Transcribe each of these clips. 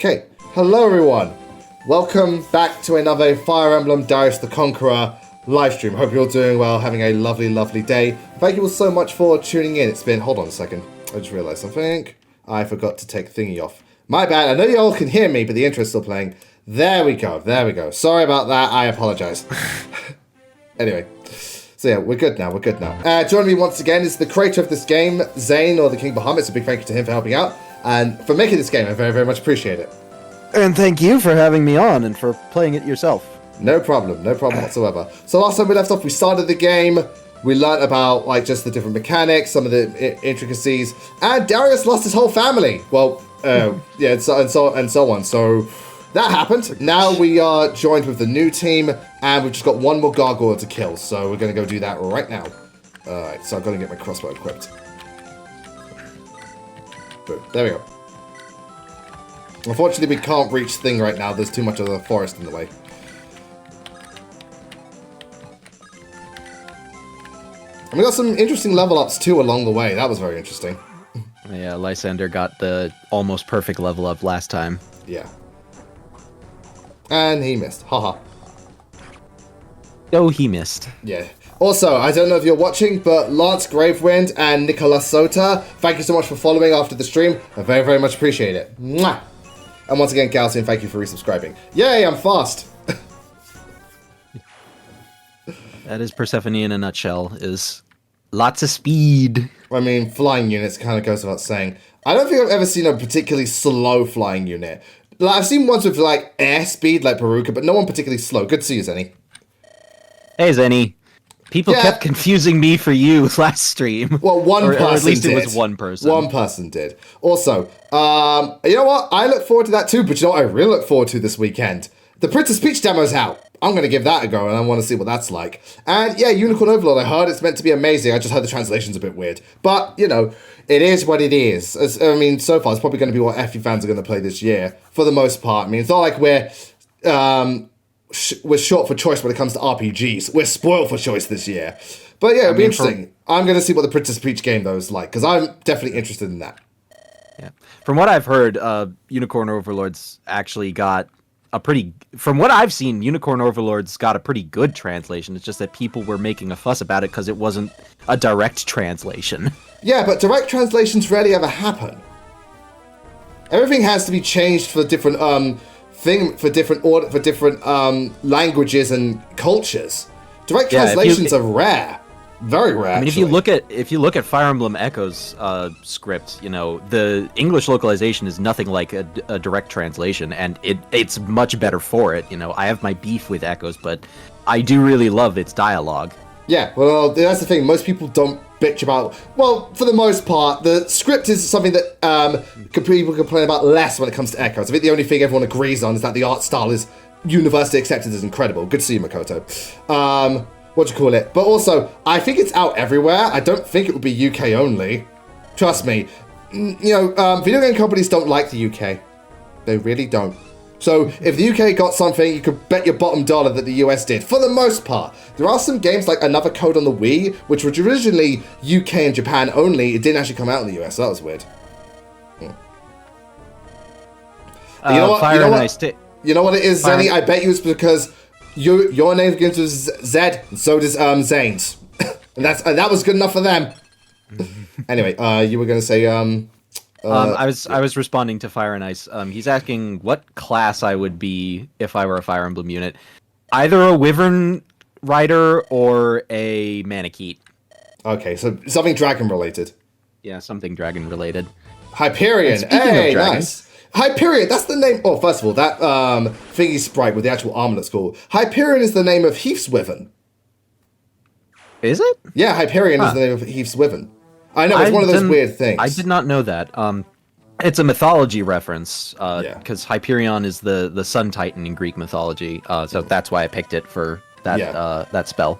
Okay, hello everyone. Welcome back to another Fire Emblem Darius the Conqueror live stream. Hope you're all doing well, having a lovely, lovely day. Thank you all so much for tuning in. It's been, hold on a second. I just realized something. I forgot to take thingy off. My bad. I know you all can hear me, but the intro's still playing. There we go. There we go. Sorry about that. I apologize. Anyway. So yeah, we're good now. We're good now. Joining me once again is the creator of this game, Zane, or the King Bahamut. It's a big thank you to him for helping out and for making this game. I very, very much appreciate it. And thank you for having me on and for playing it yourself. No problem whatsoever. So last time we left off, we started the game. We learnt about like just the different mechanics, some of the intricacies, and Darius lost his whole family. Well, yeah, and so on. So that happened. Now we are joined with the new team, and we've just got one more gargoyle to kill. So we're gonna go do that right now. All right. So I'm gonna get my crossbow equipped. Boom. There we go. Unfortunately, we can't reach Thing right now. There's too much of the forest in the way. And we got some interesting level ups too along the way. That was very interesting. Yeah, Lysander got the almost perfect level up last time. Yeah. And he missed. Haha. Oh, he missed. Yeah. Also, I don't know if you're watching, but Lance Gravewind and Nicolas Sota, thank you so much for following after the stream. I very, very much appreciate it. Mwah! And once again, Galcian, thank you for resubscribing. Yay, I'm fast! That is Persephone in a nutshell, is lots of speed. I mean, flying units kind of goes without saying. I don't think I've ever seen a particularly slow flying unit. Like, I've seen ones with, like, air speed, like Baruka, but no one particularly slow. Good to see you, Zenny. Hey, Zenny. People kept confusing me for you last stream. Well, one person did. Or at least it was one person. One person did. Also, you know what? I look forward to that too, but you know what I really look forward to this weekend? The Princess Peach demo's out. I'm going to give that a go, and I want to see what that's like. And yeah, Unicorn Overlord, I heard it's meant to be amazing. I just heard the translation's a bit weird. But, you know, it is what it is. I mean, so far, it's probably going to be what FE fans are going to play this year, for the most part. I mean, it's not like we're short for choice when it comes to RPGs. We're spoiled for choice this year. But yeah, it'll be interesting. I'm going to see what the Princess Peach game, though, is like, because I'm definitely interested in that. Yeah. From what I've heard, Unicorn Overlord's actually got a pretty... From what I've seen, Unicorn Overlord's got a pretty good translation. It's just that people were making a fuss about it because it wasn't a direct translation. Yeah, but direct translations rarely ever happen. Everything has to be changed for different languages and cultures. Direct translations are rare. Very rare. I mean, if you look at Fire Emblem Echo's script, you know, the English localization is nothing like a direct translation, and it's much better for it. You know, I have my beef with Echoes, but I do really love its dialogue. Yeah, well, that's the thing. Most people don't bitch about... Well, for the most part, the script is something that people complain about less when it comes to Echoes. I think the only thing everyone agrees on is that the art style is universally accepted as incredible. Good to see you, Makoto. What do you call it? But also, I think it's out everywhere. I don't think it would be UK only. Trust me. You know, video game companies don't like the UK. They really don't. So, if the UK got something, you could bet your bottom dollar that the US did, for the most part. There are some games like Another Code on the Wii, which was originally UK and Japan only. It didn't actually come out in the US, so that was weird. You know what? You know what it is, Zenny? I bet you it's because your name begins with Z, and so does Zane's. And that was good enough for them. Anyway, you were going to say... I was responding to Fire and Ice. He's asking what class I would be if I were a Fire Emblem unit. Either a Wyvern Rider or a Manakete. Okay, so something dragon related. Yeah, something dragon related. Hyperion. Hey, nice. Hyperion, that's the name... Oh, first of all, that thingy sprite with the actual armlet's cool. Hyperion is the name of Heath's Wyvern. Is it? Yeah, Hyperion is the name of Heath's Wyvern. I know, it's one of those weird things. I did not know that. It's a mythology reference, because Hyperion is the sun titan in Greek mythology, so that's why I picked it for that that spell.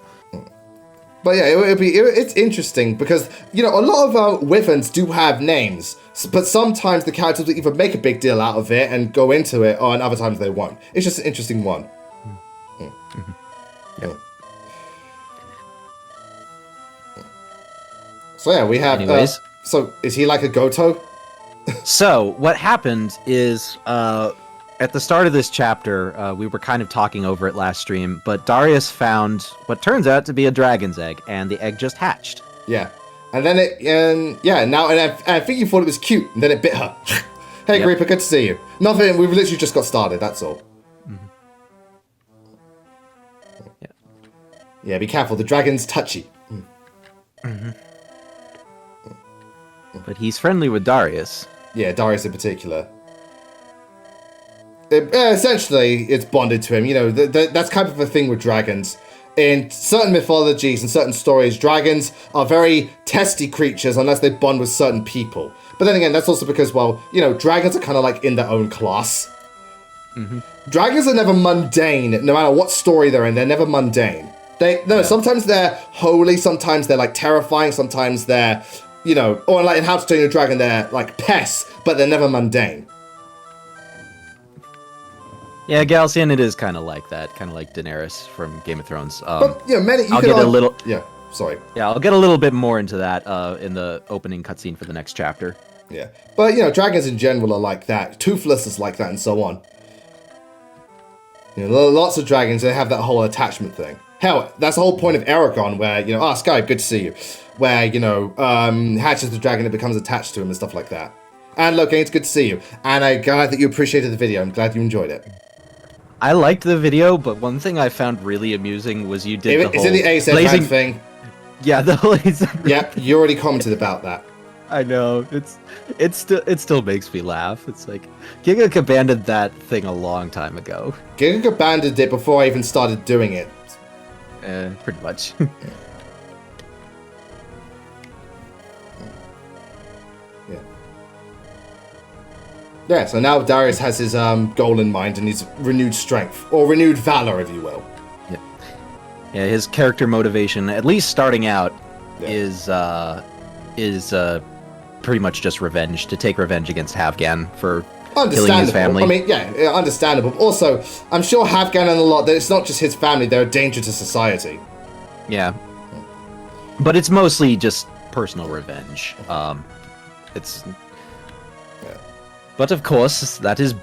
But yeah, it's interesting because, you know, a lot of Wyverns do have names, but sometimes the characters will either make a big deal out of it and go into it, or other times they won't. It's just an interesting one. Yeah. So yeah, we have... Anyways. So, is he like a Goto? So what happened is at the start of this chapter, we were kind of talking over it last stream, but Darius found what turns out to be a dragon's egg, and the egg just hatched. Yeah. And then I think you thought it was cute, and then it bit her. Hey, Yep. Reaper, good to see you. Nothing, we've literally just got started, that's all. Mm-hmm. Yeah. Yeah, be careful, the dragon's touchy. Mm-hmm. But he's friendly with Darius. Yeah, Darius in particular. Essentially, it's bonded to him. You know, that's kind of a thing with dragons. In certain mythologies and certain stories, dragons are very testy creatures unless they bond with certain people. But then again, that's also because, well, you know, dragons are kind of like in their own class. Mm-hmm. Dragons are never mundane, no matter what story they're in. They're never mundane. Sometimes they're holy, sometimes they're like terrifying, sometimes they're, you know, or like in How to Train Your Dragon, they're like pests, but they're never mundane. Yeah, Galcian, it is kind of like that, kind of like Daenerys from Game of Thrones. But you know, I'll get a little. Yeah, sorry. Yeah, I'll get a little bit more into that in the opening cutscene for the next chapter. Yeah, but you know, dragons in general are like that. Toothless is like that, and so on. You know, lots of dragons, they have that whole attachment thing. Hell, that's the whole point of Aragon, where, you know, Sky, good to see you. Where, you know, hatches the dragon, it becomes attached to him and stuff like that. And Loki, it's good to see you. And I'm glad that you appreciated the video. I'm glad you enjoyed it. I liked the video, but one thing I found really amusing was you did the whole... Is it the ASF thing? Yeah, the whole ASF. Yep, you already commented about that. I know. It still makes me laugh. It's like Giga abandoned that thing a long time ago. Giga abandoned it before I even started doing it. Pretty much. Yeah, so now Darius has his goal in mind and his renewed strength, or renewed valor, if you will. Yeah, his character motivation, at least starting out, is pretty much just revenge, to take revenge against Havgan for killing his family. I mean, yeah, understandable. Also, I'm sure Havgan and a lot, that it's not just his family, they're a danger to society. Yeah. But it's mostly just personal revenge. It's... But of course, that is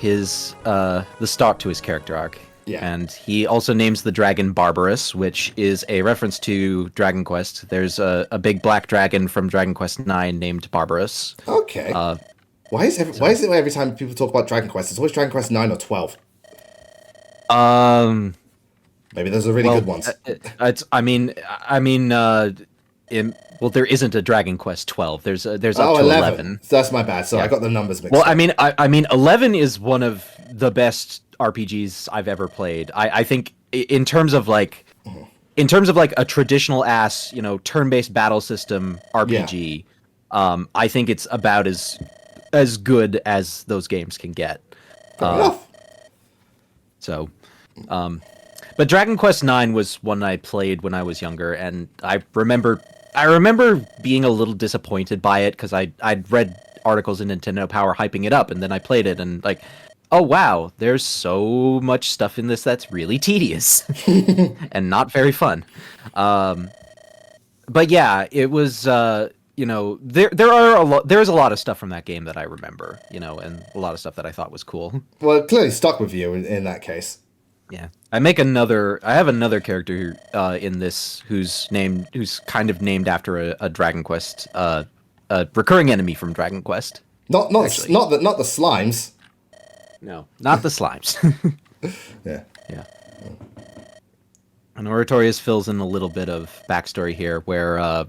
his the start to his character arc. Yeah. And he also names the dragon Barbarous, which is a reference to Dragon Quest. There's a big black dragon from Dragon Quest IX named Barbarous. Okay. Why is it every time people talk about Dragon Quest, it's always Dragon Quest 9 or 12? Maybe those are really good ones. Well, there isn't a Dragon Quest 12. There's up to 11. That's my bad. So I got the numbers mixed up. Well, I mean, 11 is one of the best RPGs I've ever played. I think in terms of like a traditional ass, you know, turn-based battle system RPG, I think it's about as good as those games can get. Fair enough. So, but Dragon Quest IX was one I played when I was younger, and I remember being a little disappointed by it because I'd read articles in Nintendo Power hyping it up, and then I played it and like, oh wow, there's so much stuff in this that's really tedious and not very fun. But yeah, it was you know, there's a lot of stuff from that game that I remember, you know, and a lot of stuff that I thought was cool. Well, it clearly stuck with you in that case. Yeah, I have another character in this who's kind of named after a Dragon Quest, a recurring enemy from Dragon Quest. Not the slimes. No, not the slimes. Yeah. And Oratorius fills in a little bit of backstory here, where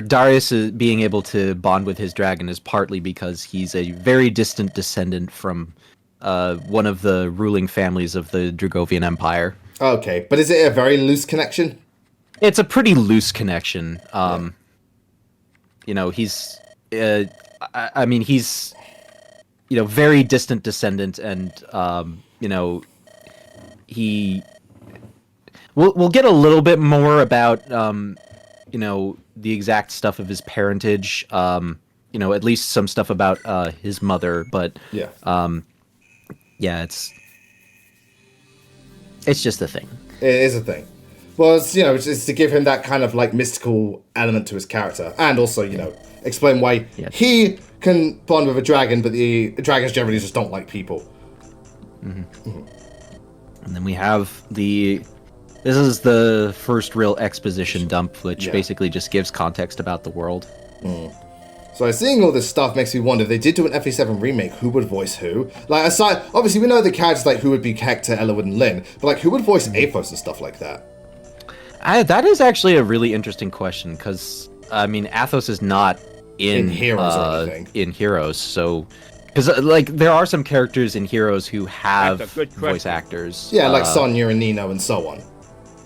Darius is being able to bond with his dragon is partly because he's a very distant descendant from one of the ruling families of the Dragovian Empire. Okay, but is it a very loose connection? It's a pretty loose connection. You know, he's you know, very distant descendant, and you know, we'll get a little bit more about you know, the exact stuff of his parentage. You know, at least some stuff about his mother, but yeah, it's just a thing. It is a thing. Well, it's, you know, it's to give him that kind of like mystical element to his character, and also, you know, explain why he can bond with a dragon, but the dragons generally just don't like people. And then we have this is the first real exposition dump, which basically just gives context about the world. So seeing all this stuff makes me wonder if they did do an FA7 remake, who would voice who? Like, aside, obviously we know the characters, like, who would be Hector, Elowood, and Lynn, but, like, who would voice Athos and stuff like that? That is actually a really interesting question, because, I mean, Athos is not in Heroes or anything. In Heroes, so... Because, like, there are some characters in Heroes who have voice actors. Yeah, like Sonya and Nino and so on.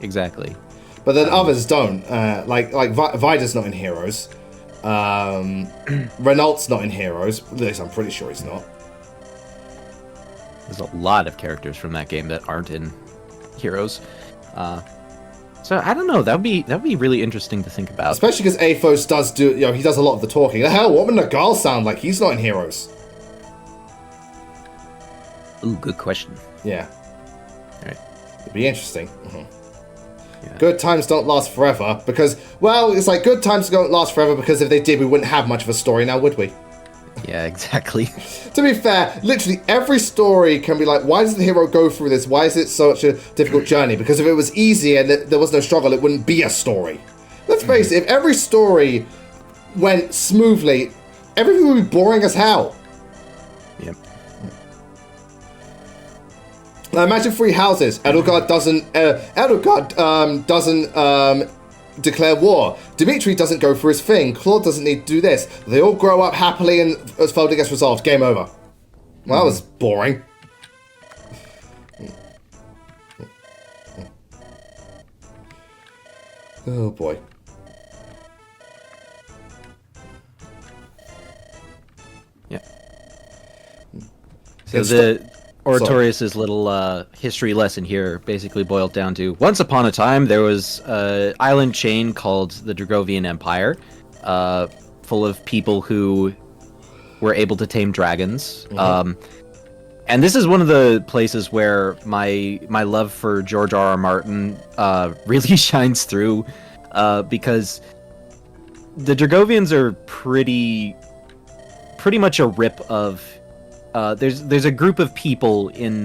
Exactly. But then others don't. Like Vida's not in Heroes. Renault's not in Heroes. At least I'm pretty sure he's not. There's a lot of characters from that game that aren't in Heroes. So I don't know. That'd be really interesting to think about. Especially because Athos does do, he does a lot of the talking. The hell, what would Nagal sound like? He's not in Heroes. Ooh, good question. Yeah. Alright. It'd be interesting. Yeah. Good times don't last forever because, well, it's like good times don't last forever because if they did, we wouldn't have much of a story now, would we? Yeah, exactly. To be fair, literally every story can be like, why does the hero go through this? Why is it such a difficult journey? Because if it was easy and there was no struggle, it wouldn't be a story. Let's face it, if every story went smoothly, everything would be boring as hell. Yep. Now imagine three houses. Edelgard doesn't declare war. Dimitri doesn't go for his thing. Claude doesn't need to do this. They all grow up happily and as Felder gets resolved. Game over. Well, that was boring. Oh boy. Yeah. So the Oratorius's little history lesson here basically boiled down to, once upon a time there was an island chain called the Dragovian Empire, full of people who were able to tame dragons. And this is one of the places where my love for George R.R. Martin really shines through, because the Dragovians are pretty much a rip of... there's a group of people in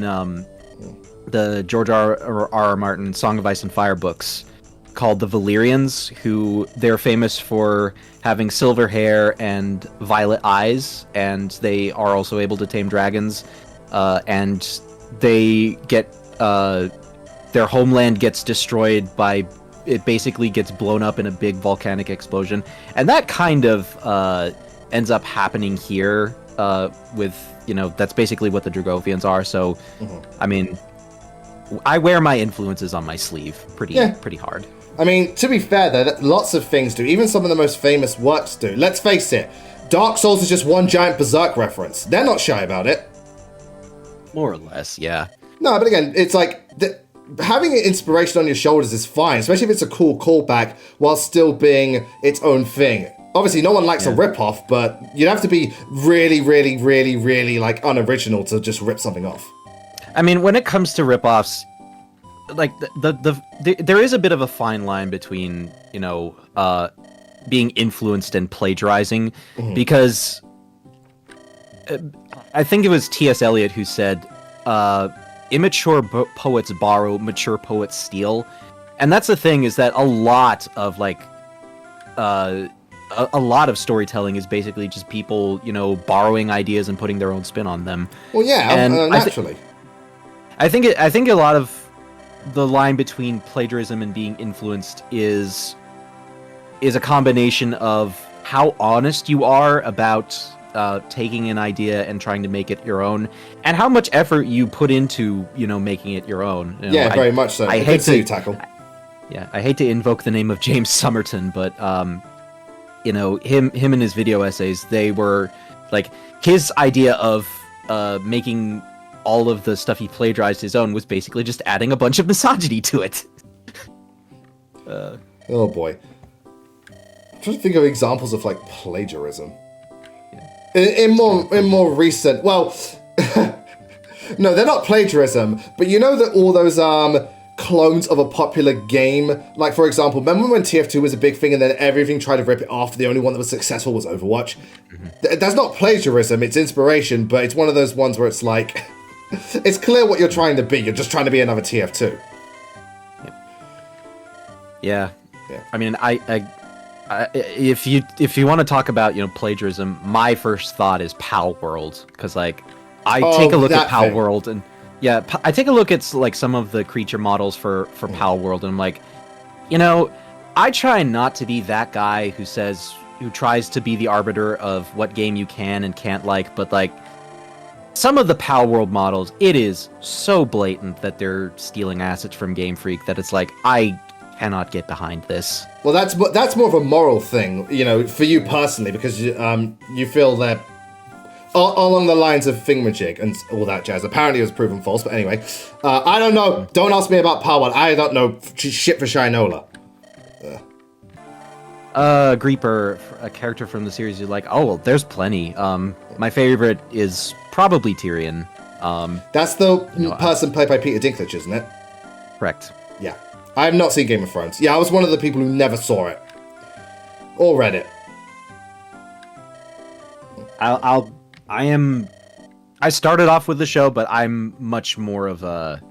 the George R.R. Martin Song of Ice and Fire books called the Valyrians, who they're famous for having silver hair and violet eyes, and they are also able to tame dragons. And they get their homeland gets destroyed by, it basically gets blown up in a big volcanic explosion, and that kind of ends up happening here with, that's basically what the Dragovians are. So I mean, I wear my influences on my sleeve pretty hard. I mean, to be fair though, lots of things do. Even some of the most famous works do. Let's face it, Dark Souls is just one giant Berserk reference. They're not shy about it. More or less, yeah. No, but again, it's like, having an inspiration on your shoulders is fine, especially if it's a cool callback while still being its own thing. Obviously, no one likes a rip-off, but you'd have to be really, really, really, really, like, unoriginal to just rip something off. I mean, when it comes to rip-offs, like, there is a bit of a fine line between, being influenced and plagiarizing, because I think it was T.S. Eliot who said, immature poets borrow, mature poets steal. And that's the thing, is that a lot of, like, a lot of storytelling is basically just people, borrowing ideas and putting their own spin on them. Well, yeah, and naturally. I think a lot of the line between plagiarism and being influenced is a combination of how honest you are about taking an idea and trying to make it your own, and how much effort you put into, making it your own. Very much so. I hate to tackle. Yeah, I hate to invoke the name of James Somerton, but him and his video essays, they were like, his idea of making all of the stuff he plagiarized his own was basically just adding a bunch of misogyny to it. Oh boy. I'm trying to think of examples of, like, plagiarism. In more recent, well, no, they're not plagiarism, but you know that all those clones of a popular game. Like, for example, remember when TF2 was a big thing and then everything tried to rip it off? The only one that was successful was Overwatch. That's not plagiarism, it's inspiration, but it's one of those ones where it's like, it's clear what you're trying to be. You're just trying to be another TF2. Yeah. I mean, if you want to talk about, you know, plagiarism, my first thought is Pal World, because like I take a look at Pal World and I take a look at like some of the creature models for Pal World, and I'm like, you know, I try not to be that guy who tries to be the arbiter of what game you can and can't like, but like some of the Pal World models, it is so blatant that they're stealing assets from Game Freak that it's like, I cannot get behind this. Well, that's more of a moral thing, you know, for you personally, because you feel that along the lines of thingamajig and all that jazz. Apparently it was proven false, but anyway, I don't know. Don't ask me about Power. I don't know shit for Shinola. Greeper, a character from the series, you're like, oh well, there's plenty. My favorite is probably Tyrion. That's the person played by Peter Dinklage, isn't it? Correct. Yeah. I have not seen Game of Thrones. Yeah, I was one of the people who never saw it. Or read it. I started off with the show, but I'm much more of a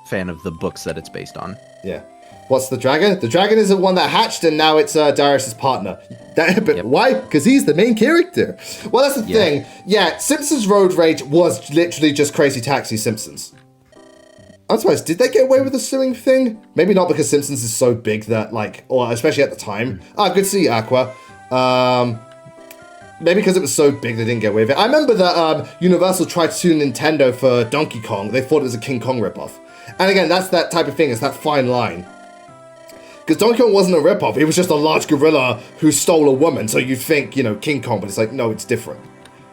fan of the books that it's based on. Yeah. What's the dragon? The dragon is the one that hatched, and now it's Darius' partner. Why? Because he's the main character. Well, that's the thing. Yeah, Simpsons Road Rage was literally just Crazy Taxi Simpsons. I'm surprised, did they get away with the suing thing? Maybe not, because Simpsons is so big that, like, or especially at the time. Good to see you, Aqua. Maybe because it was so big they didn't get away with it. I remember that Universal tried to sue Nintendo for Donkey Kong. They thought it was a King Kong ripoff. And again, that's that type of thing, it's that fine line. Because Donkey Kong wasn't a ripoff, it was just a large gorilla who stole a woman, so you'd think, you know, King Kong, but it's like, no, it's different.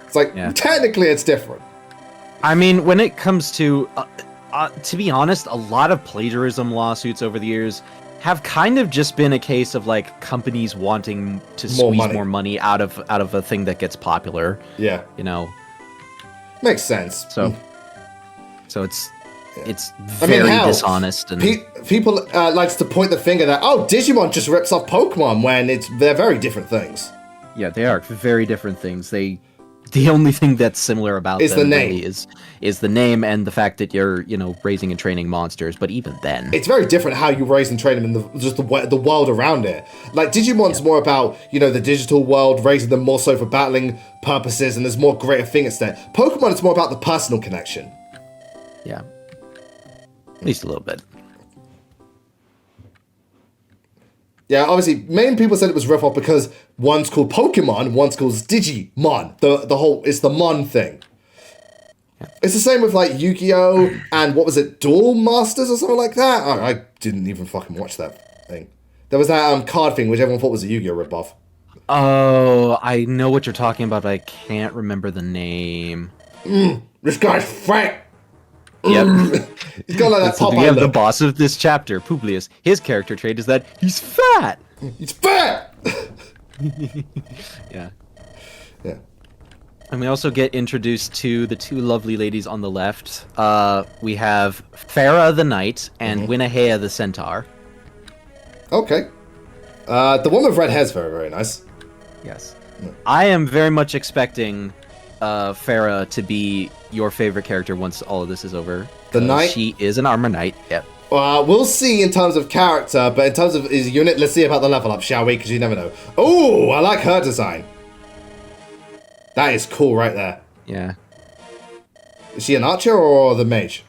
It's like, technically it's different. I mean, when it comes to be honest, a lot of plagiarism lawsuits over the years have kind of just been a case of like companies wanting to squeeze more money out of a thing that gets popular. Yeah. You know. Makes sense. So it's very dishonest, and people likes to point the finger that, oh, Digimon just rips off Pokemon, when they're very different things. Yeah, they are very different things. The only thing that's similar about them the name. Really is the name and the fact that you're, you know, raising and training monsters. But even then, it's very different how you raise and train them in the world around it. Like Digimon's more about, you know, the digital world, raising them more so for battling purposes, and there's more greater things there. Pokemon is more about the personal connection. Yeah, at least a little bit. Yeah, obviously, main people said it was riff-off because one's called Pokemon, one's called Digimon. The whole, it's the Mon thing. Yeah. It's the same with, like, Yu-Gi-Oh! And what was it, Duel Masters or something like that? I didn't even fucking watch that thing. There was that card thing, which everyone thought was a Yu-Gi-Oh! Ripoff. Oh, I know what you're talking about, but I can't remember the name. This guy's fat! Yep. He's got like that Popeye We have look. the boss of this chapter, Publius. His character trait is that he's fat! He's fat! Yeah. Yeah. And we also get introduced to the two lovely ladies on the left. We have Farah the Knight and Winahea the Centaur. Okay. The one with red hair is very, very nice. Yes. Yeah. I am very much expecting Farah to be your favorite character once all of this is over. The knight? She is an armor knight, yep. We'll see in terms of character, but in terms of his unit, let's see about the level up, shall we? Because you never know. Oh, I like her design. That is cool right there. Yeah. Is she an archer or the mage?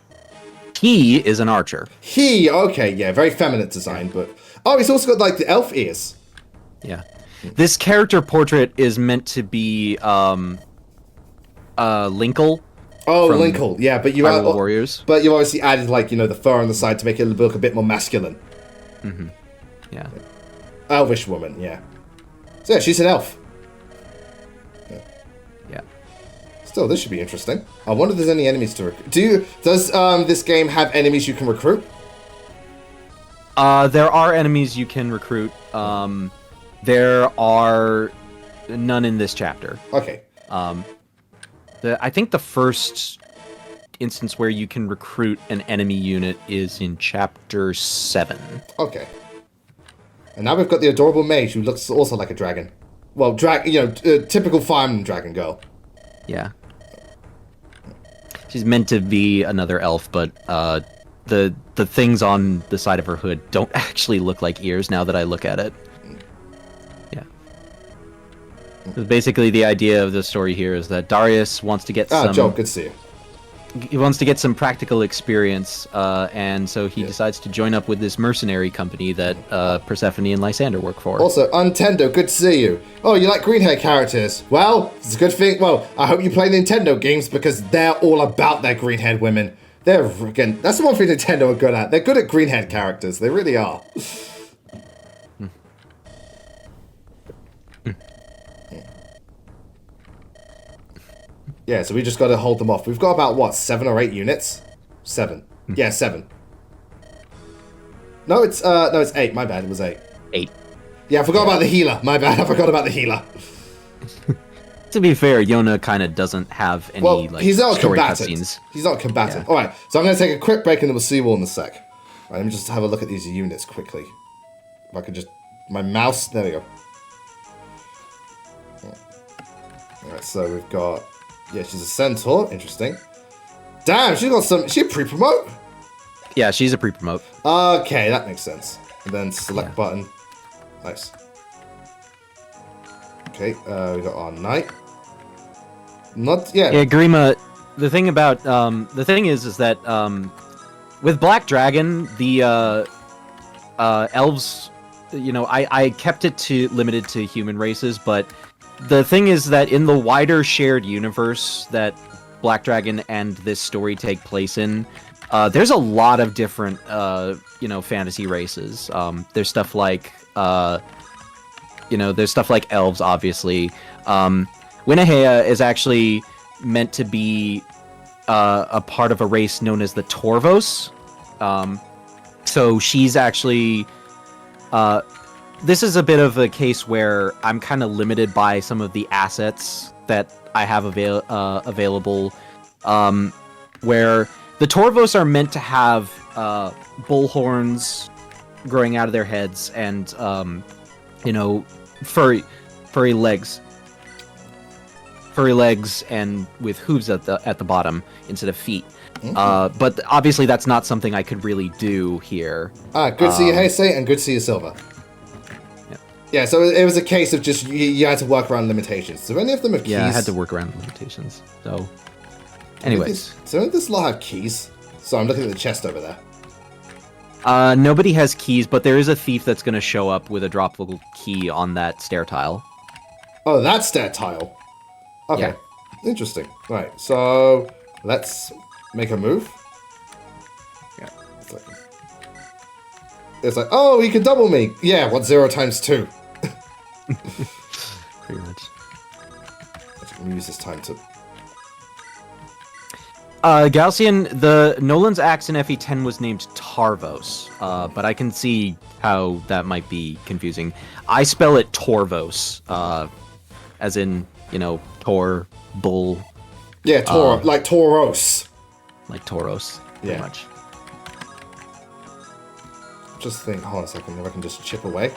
He is an archer. Okay, yeah, very feminine design, but... Oh, he's also got, like, the elf ears. Yeah. This character portrait is meant to be, Linkle. Oh, Linkle, yeah, but you are Warriors. But you obviously added, like, you know, the fur on the side to make it look a bit more masculine. Mm-hmm. Yeah. Elvish woman, yeah. So yeah, she's an elf. Yeah. Still, this should be interesting. I wonder if there's any enemies to recruit. Does this game have enemies you can recruit? There are enemies you can recruit. There are none in this chapter. Okay. I think the first instance where you can recruit an enemy unit is in Chapter 7. Okay. And now we've got the adorable mage who looks also like a dragon. Well, typical Fire Emblem dragon girl. Yeah. She's meant to be another elf, but the things on the side of her hood don't actually look like ears now that I look at it. Yeah. So basically, the idea of the story here is that Darius wants to get some... Joe, good to see you. He wants to get some practical experience, and so he decides to join up with this mercenary company that Persephone and Lysander work for. Also, Nintendo, good to see you. Oh, you like green hair characters? Well, it's a good thing. Well, I hope you play Nintendo games because they're all about their green haired women. That's the one thing Nintendo are good at. They're good at green haired characters. They really are. Yeah, so we just got to hold them off. We've got about, what, 7 or 8 units? 7. Yeah, 7. No, it's 8. My bad, it was 8. 8. Yeah, I forgot about the healer. My bad, I forgot about the healer. To be fair, Yona kind of doesn't have any, he's not story combatant. cutscenes. He's not combatant. Yeah. Alright, so I'm going to take a quick break and then we'll see you all in a sec. Alright, let me just have a look at these units quickly. If I could just... My mouse... There we go. Alright, so we've got... Yeah, she's a centaur. Interesting. Damn, she's got some... Is she a pre-promote? Yeah, she's a pre-promote. Okay, that makes sense. And then select button. Nice. Okay, we got our knight. Yeah, Grima, the thing about... the thing is that... with Black Dragon, the elves... I kept it limited to human races, but... The thing is that in the wider shared universe that Black Dragon and this story take place in, there's a lot of different, fantasy races. There's stuff like, there's stuff like elves, obviously. Winahea is actually meant to be a part of a race known as the Torvos. So she's actually... This is a bit of a case where I'm kind of limited by some of the assets that I have available, where the Torvos are meant to have bull horns growing out of their heads and, furry legs. Furry legs and with hooves at the bottom instead of feet. Mm-hmm. But obviously that's not something I could really do here. Good to see you, Heisei, and good to see you, Silver. Yeah, so it was a case of just you had to work around limitations. So any of them have keys? Yeah, I had to work around limitations. So, anyways. So any of this lot have keys? So I'm looking at the chest over there. Nobody has keys, but there is a thief that's going to show up with a droppable key on that stair tile. Oh, that stair tile? Okay, yeah. Interesting. Right, so let's make a move. Yeah, it's like, oh, he can double me. Yeah, what's 0 times 2? Pretty much. I'm gonna use this time to... Gaussian, the Nolan's axe in FE10 was named Tarvos, but I can see how that might be confusing. I spell it Torvos, as in, Tor, bull. Yeah, like Tauros. Like Tauros, pretty much. Just think, hold on a second, if I can just chip away.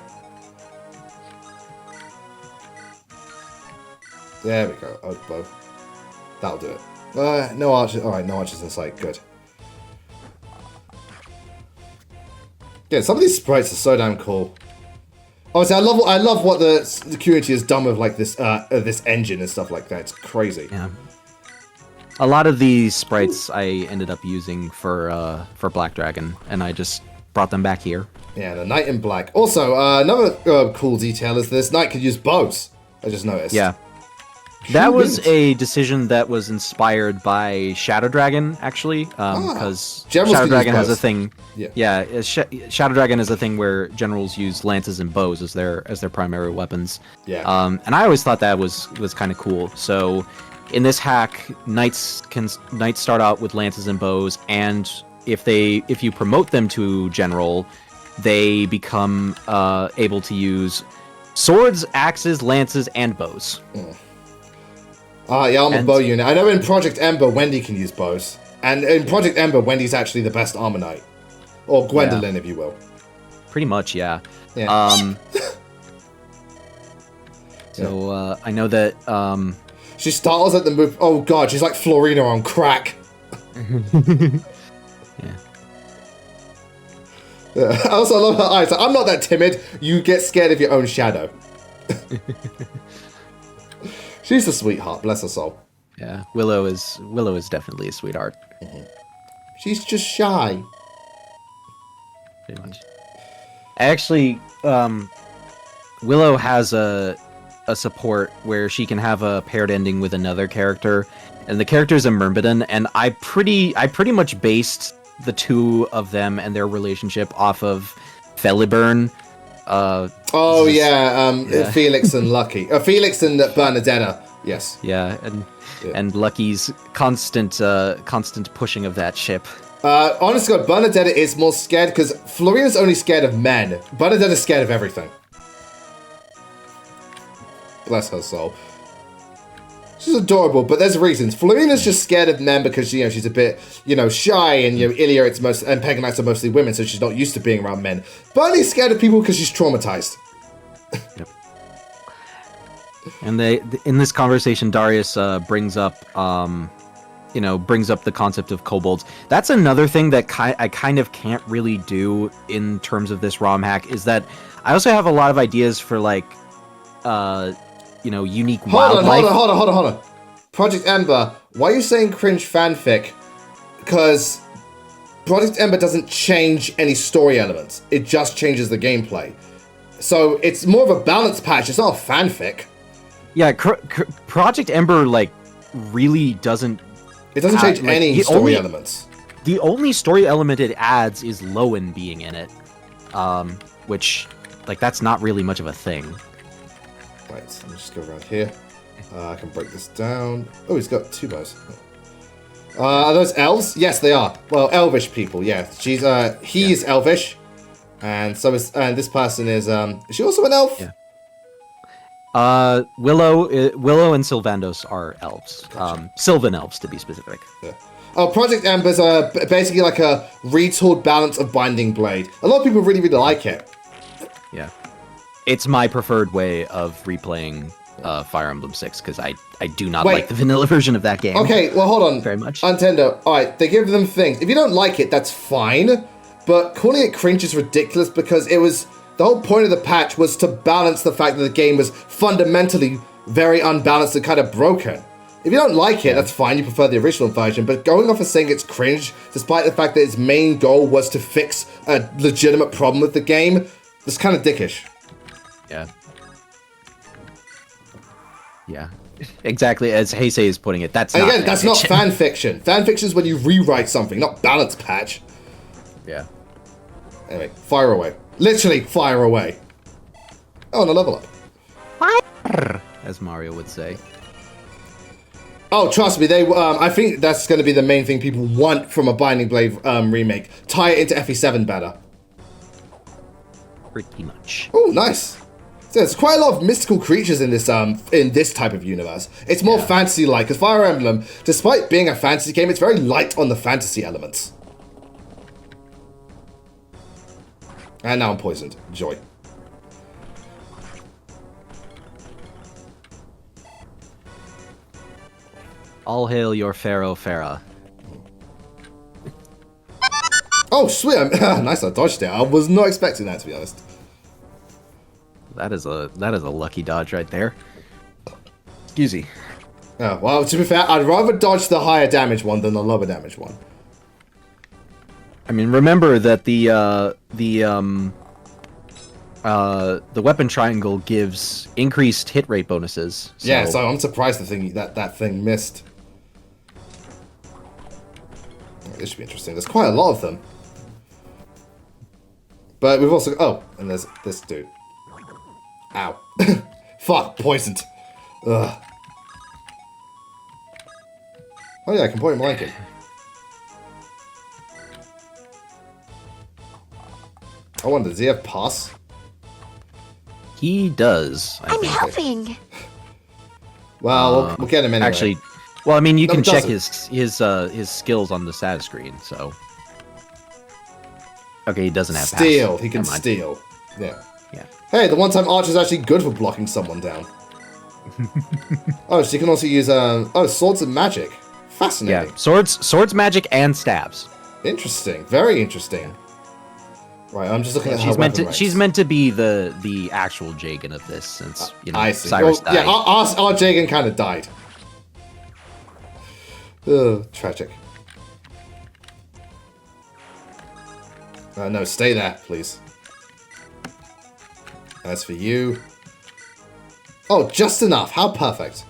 There we go. Oh, bow. That'll do it. No archers. Alright, no archers in sight. Good. Yeah, some of these sprites are so damn cool. Obviously, I love what the community has done with like this engine and stuff like that. It's crazy. Yeah. A lot of these sprites I ended up using for Black Dragon, and I just brought them back here. Yeah, the knight in black. Also, another cool detail is this knight could use bows. I just noticed. Yeah. That was a decision that was inspired by Shadow Dragon, actually, because Shadow Dragon has a thing. Yeah, Shadow Dragon is a thing where generals use lances and bows as their primary weapons. Yeah. And I always thought that was kind of cool. So, in this hack, knights start out with lances and bows, and if you promote them to general, they become able to use swords, axes, lances, and bows. Yeah, I'm a bow unit. I know in Project Ember, Wendy can use bows. And in Project Ember, Wendy's actually the best Armor Knight. Or Gwendolyn, if you will. Pretty much, yeah. Yeah. So, I know that, She startles at the move. Oh god, she's like Florina on crack. Yeah. I also love her eyes. Like, I'm not that timid. You get scared of your own shadow. She's a sweetheart, bless her soul. Yeah, Willow is definitely a sweetheart. She's just shy. Pretty much. Actually, Willow has a support where she can have a paired ending with another character, and the character is a Myrmidon, and I pretty much based the two of them and their relationship off of Feliburn. Felix and Lucky. Felix and Bernadetta. Yes. Yeah, and Lucky's constant pushing of that ship. Honest to God, Bernadetta is more scared because Florina's only scared of men. Bernadetta's scared of everything. Bless her soul. She's adorable, but there's reasons. Florina's just scared of men because she's a bit shy, and Ilya and Paganites are mostly women, so she's not used to being around men. Bernie's scared of people because she's traumatized. Yep. And in this conversation, Darius brings up the concept of kobolds. That's another thing that I kind of can't really do in terms of this ROM hack, is that I also have a lot of ideas for unique wildlife. Hold on. Project Ember, why are you saying cringe fanfic? Because Project Ember doesn't change any story elements. It just changes the gameplay. So it's more of a balance patch. It's not a fanfic. Yeah, Project Ember, really doesn't... It doesn't change any story elements. The only story element it adds is Lowen being in it. Which, that's not really much of a thing. Right, let me just go around here. I can break this down. Oh, he's got two bows. Are those elves? Yes, they are. Well, elvish people, yeah. He is elvish. And so is, and this person is she also an elf? Yeah. Willow and Sylvandos are elves. Gotcha. Sylvan elves, to be specific. Yeah. Oh, Project Ember's basically like a retooled balance of Binding Blade. A lot of people really, really like it. Yeah. It's my preferred way of replaying Fire Emblem 6, because I do not like the vanilla version of that game. Okay, well, hold on. Very much. Nintendo, alright, they give them things. If you don't like it, that's fine. But calling it cringe is ridiculous, because the whole point of the patch was to balance the fact that the game was fundamentally very unbalanced and kind of broken. If you don't like it, that's fine, you prefer the original version, but going off and saying it's cringe, despite the fact that its main goal was to fix a legitimate problem with the game, that's kind of dickish. Yeah. Yeah. Exactly as Heisei is putting it. That's not fan fiction. Fan fiction is when you rewrite something, not balance patch. Yeah. Anyway, fire away. Literally, fire away. Oh, and a level up. Fire, as Mario would say. Oh, trust me, I think that's going to be the main thing people want from a Binding Blade remake. Tie it into FE7 better. Pretty much. Oh, nice. So there's quite a lot of mystical creatures in this type of universe. It's more fantasy-like, because Fire Emblem, despite being a fantasy game, it's very light on the fantasy elements. And now I'm poisoned. Joy. All hail your Pharaoh Farah. Oh, sweet. Nice, I dodged it. I was not expecting that, to be honest. That is a lucky dodge right there. Excuse me. Oh, well, to be fair, I'd rather dodge the higher damage one than the lower damage one. I mean, remember that the weapon triangle gives increased hit rate bonuses. So... Yeah, so I'm surprised that thing missed. This should be interesting. There's quite a lot of them. But we've also... Oh, and there's this dude. Ow. Fuck, poisoned. Ugh. Oh yeah, I can point blank him. I wonder, does he have pass? He does. I'm helping. Well, we'll get him anyway. Actually, Well, I mean, you No, can it check doesn't. his skills on the status screen. So, okay, he doesn't have Steal. pass. He can Never mind. steal. Yeah. Yeah. Hey, the one-time Archer's actually good for blocking someone down. Oh, so you can also use swords and magic. Fascinating. Yeah, swords, magic, and stabs. Interesting. Very interesting. Right, I'm just looking at her weapon ranks. She's meant to be the actual Jagan of this, since I see. Cyrus Well, died. yeah, our Jagan kind of died. Ugh, tragic. No, stay there, please. As for you... Oh, just enough. How perfect.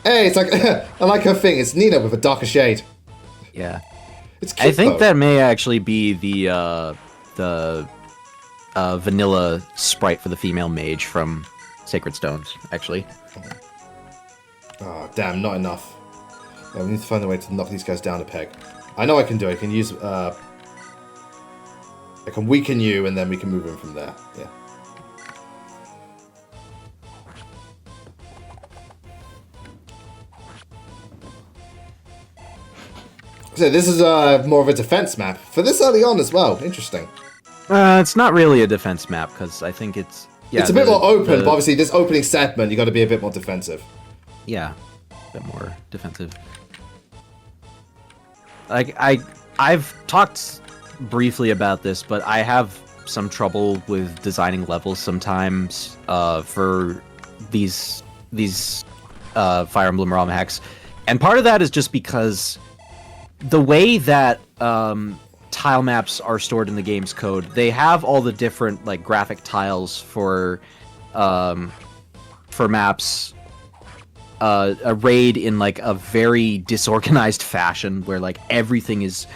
Hey, it's like... I like her thing. It's Nina with a darker shade. Yeah. It's cute, I think though. that may actually be the vanilla sprite for the female mage from Sacred Stones, actually. Oh, damn, not enough. Yeah, we need to find a way to knock these guys down a peg. I know I can do it. I can use... I can weaken you, and then we can move in from there. Yeah. So this is more of a defense map. For this early on as well. Interesting. It's not really a defense map, because I think it's... Yeah, it's a bit more open, but obviously this opening segment, you got to be a bit more defensive. Yeah, a bit more defensive. Like, I've talked briefly about this, but I have some trouble with designing levels sometimes for these Fire Emblem ROMHacks. And part of that is just because the way that tile maps are stored in the game's code, they have all the different like graphic tiles for maps arrayed in like a very disorganized fashion where like everything is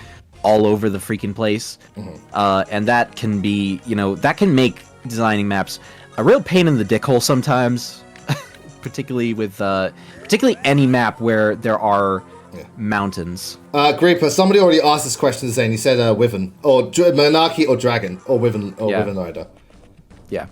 all over the freaking place. And that can be, that can make designing maps a real pain in the dick hole sometimes, particularly with particularly any map where there are mountains. Grieper, somebody already asked this question, Zane. He said Wyvern, or Monarchy or Dragon, or Wyvern, or Wyvern Rider. Yeah.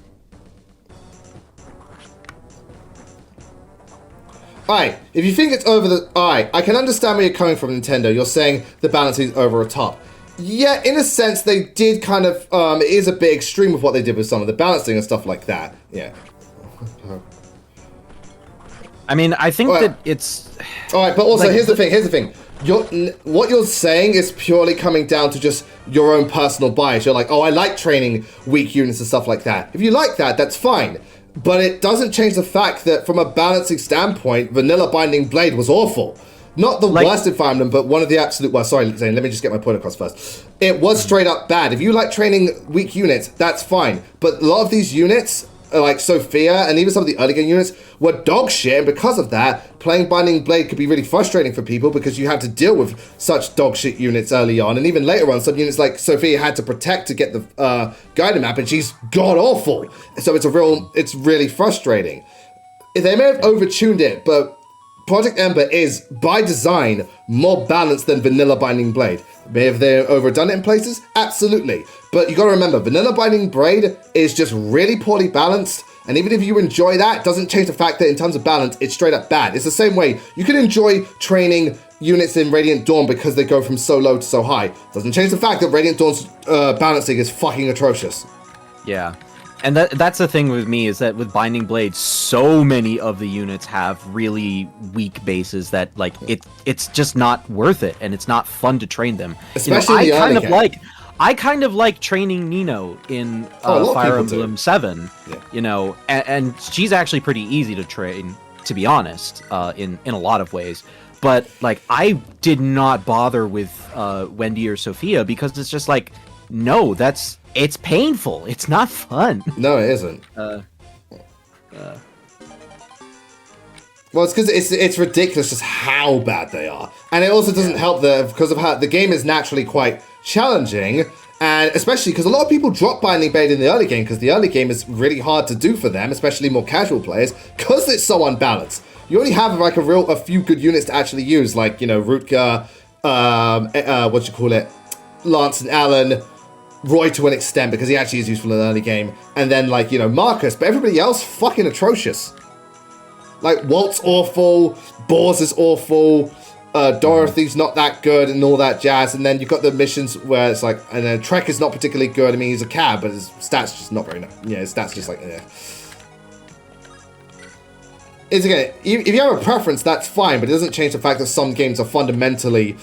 Alright, if you think it's over the... Alright, I can understand where you're coming from, Nintendo. You're saying the balancing is over the top. Yeah, in a sense, they did kind of... it is a bit extreme with what they did with some of the balancing and stuff like that. Yeah. I mean, I think that it's... Alright, but also, like, here's the thing. What you're saying is purely coming down to just your own personal bias. You're like, oh, I like training weak units and stuff like that. If you like that, that's fine. But it doesn't change the fact that from a balancing standpoint, Vanilla Binding Blade was awful. Not the worst in Fire Emblem, but one of the absolute... Well, sorry, Zane, let me just get my point across first. It was straight up bad. If you like training weak units, that's fine. But a lot of these units, like Sophia and even some of the early game units, were dog shit, and because of that, playing Binding Blade could be really frustrating for people because you have to deal with such dog shit units early on, and even later on, some units like Sophia had to protect to get the guided map, and she's god awful. So it's really frustrating. They may have overtuned it, but Project Ember is, by design, more balanced than Vanilla Binding Blade. May have they overdone it in places? Absolutely. But you gotta remember, Vanilla Binding Blade is just really poorly balanced, and even if you enjoy that, it doesn't change the fact that in terms of balance, it's straight up bad. It's the same way you can enjoy training units in Radiant Dawn because they go from so low to so high. Doesn't change the fact that Radiant Dawn's balancing is fucking atrocious. Yeah. And that's the thing with me, is that with Binding Blade, so many of the units have really weak bases that, like, it's just not worth it, and it's not fun to train them. Especially in the early game. I kind of like training Nino in Fire Emblem 7, and she's actually pretty easy to train, to be honest, in a lot of ways. But, like, I did not bother with Wendy or Sophia because it's just like, no, it's painful. It's not fun. No, it isn't. Well, it's because it's ridiculous just how bad they are. And it also doesn't help because of how the game is naturally quite challenging, and especially because a lot of people drop Binding Blade in the early game because the early game is really hard to do for them, especially more casual players, because it's so unbalanced. You only have like a few good units to actually use, like, Rutka, Lance and Allen, Roy to an extent, because he actually is useful in the early game, and then, like, Marcus, but everybody else, fucking atrocious. Like, Walt's awful, Boars is awful, Dorothy's not that good, and all that jazz. And then you've got the missions where it's like, and then Trek is not particularly good. I mean, he's a cab, but his stats just not very, his stats just like, It's again, if you have a preference, that's fine, but it doesn't change the fact that some games are fundamentally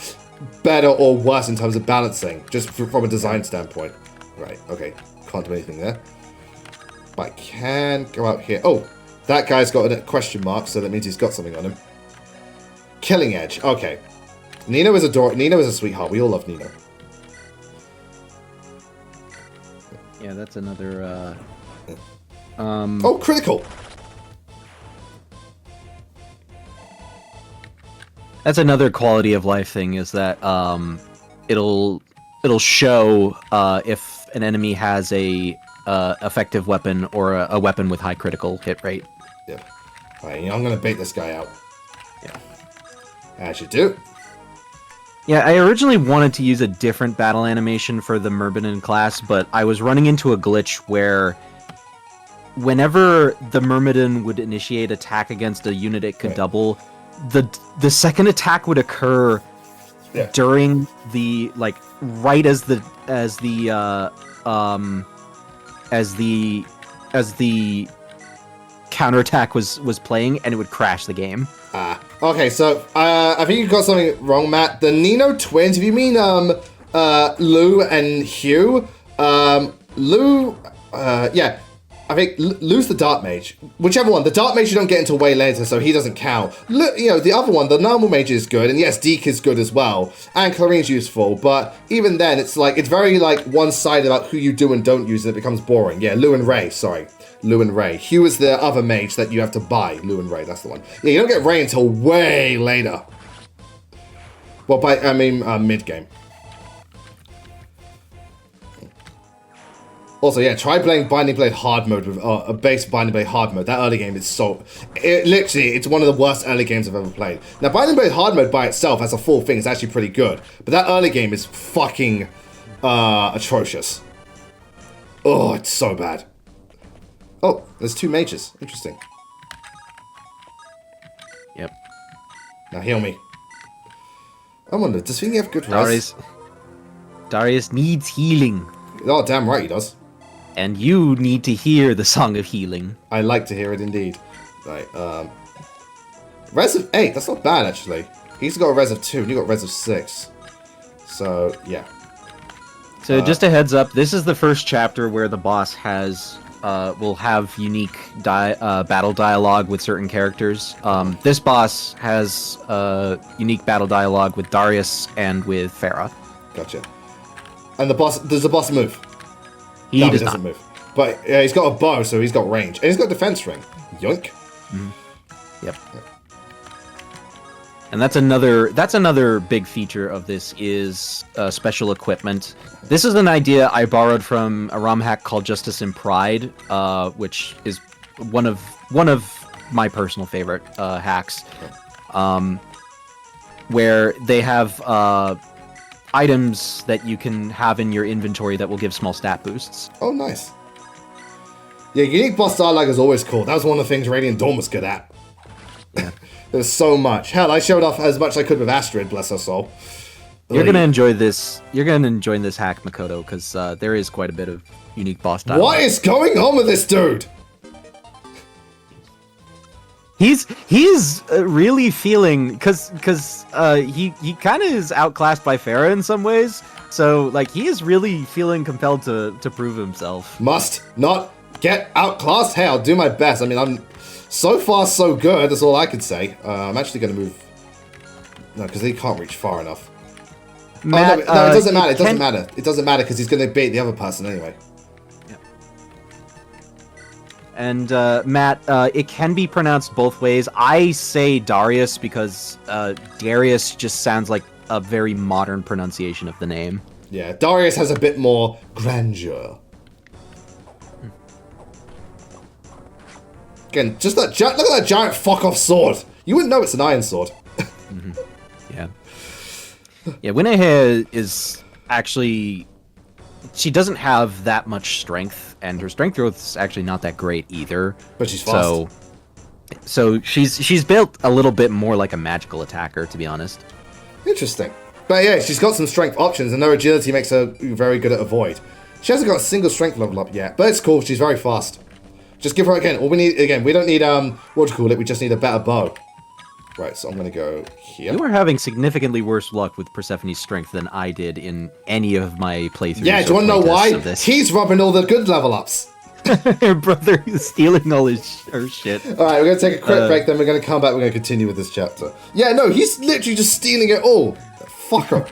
better or worse in terms of balancing, just from a design standpoint. Right, okay, can't do anything there. But I can go out here. Oh, that guy's got a question mark, so that means he's got something on him. Killing Edge, okay. Nino is a sweetheart, we all love Nino. Yeah, that's another, Oh, critical! That's another quality of life thing, is that it'll show if an enemy has a effective weapon or a weapon with high critical hit rate. Yeah. Alright, I'm gonna bait this guy out. Yeah. As you do. Yeah, I originally wanted to use a different battle animation for the Myrmidon class, but I was running into a glitch where whenever the Myrmidon would initiate attack against a unit it could double, the second attack would occur during the right as the counterattack was playing, and it would crash the game. Okay, so I think you got something wrong, Matt. The Nino twins, if you mean Lou and Hugh, yeah. I think Lou's the Dark Mage. Whichever one. The Dark Mage you don't get until way later, so he doesn't count. The other one, the normal Mage is good, and yes, Deke is good as well, and Clarine's useful, but even then, it's very one-sided about who you do and don't use, and it becomes boring. Yeah, Lou and Ray, sorry. Lou and Ray. Hugh is the other Mage that you have to buy. Lou and Ray, that's the one. Yeah, you don't get Ray until way later. Well, mid-game. Also, yeah, try playing Binding Blade hard mode with a base Binding Blade hard mode. That early game is it's one of the worst early games I've ever played. Now, Binding Blade hard mode by itself as a full thing is actually pretty good, but that early game is fucking atrocious. Oh, it's so bad. Oh, there's two mages. Interesting. Yep. Now heal me. I wonder, does Thingy have good res? Darius needs healing. Oh, damn right he does. And you need to hear the Song of Healing. I like to hear it indeed. Right, res of 8, that's not bad actually. He's got a res of 2, and you got res of 6. So, yeah. So just a heads up, this is the first chapter where the boss will have unique battle dialogue with certain characters. This boss has unique battle dialogue with Darius and with Farah. Gotcha. And does the boss move? He doesn't not move. But he's got a bow, so he's got range. And he's got defense ring. Yoink. Mm-hmm. Yep. And that's another big feature of this is special equipment. This is an idea I borrowed from a ROMHack called Justice and Pride, which is one of my personal favorite hacks, where they have items that you can have in your inventory that will give small stat boosts. Oh, nice. Yeah, unique boss dialogue is always cool. That was one of the things Radiant Dawn was good at. Yeah. There's so much. Hell, I showed off as much as I could with Astrid, bless her soul. You're gonna enjoy this. You're gonna enjoy this hack, Makoto, because there is quite a bit of unique boss dialogue. What is going on with this dude? He's really feeling because he kind of is outclassed by Farah in some ways. So he is really feeling compelled to prove himself. Must not get outclassed. Hey, I'll do my best. I mean, I'm so far so good. That's all I could say. I'm actually going to move. No, because he can't reach far enough. Matt, no, it doesn't matter. It doesn't matter. It doesn't matter because he's going to beat the other person anyway. And, Matt, it can be pronounced both ways. I say Darius because Darius just sounds like a very modern pronunciation of the name. Yeah, Darius has a bit more grandeur. Again, just look at that giant fuck-off sword. You wouldn't know it's an iron sword. Mm-hmm. Yeah. Yeah, Winnehae is actually... She doesn't have that much strength, and her strength growth is actually not that great either. But she's fast. So she's built a little bit more like a magical attacker, to be honest. Interesting. But yeah, she's got some strength options, and her agility makes her very good at avoid. She hasn't got a single strength level up yet, but it's cool. She's very fast. Just give her again. All we need again. We don't need what do you call it? We just need a better bow. Right. So I'm gonna go here. You are having signisignificly worse luck with Persephone's strength than I did in any of my playthroughs. Yeah. Do you want to know why? He's rubbing all the good level ups. Her brother is stealing all her shit. All right. We're gonna take a quick break. Then we're gonna come back. We're gonna continue with this chapter. Yeah. No. He's literally just stealing it all. Fucker.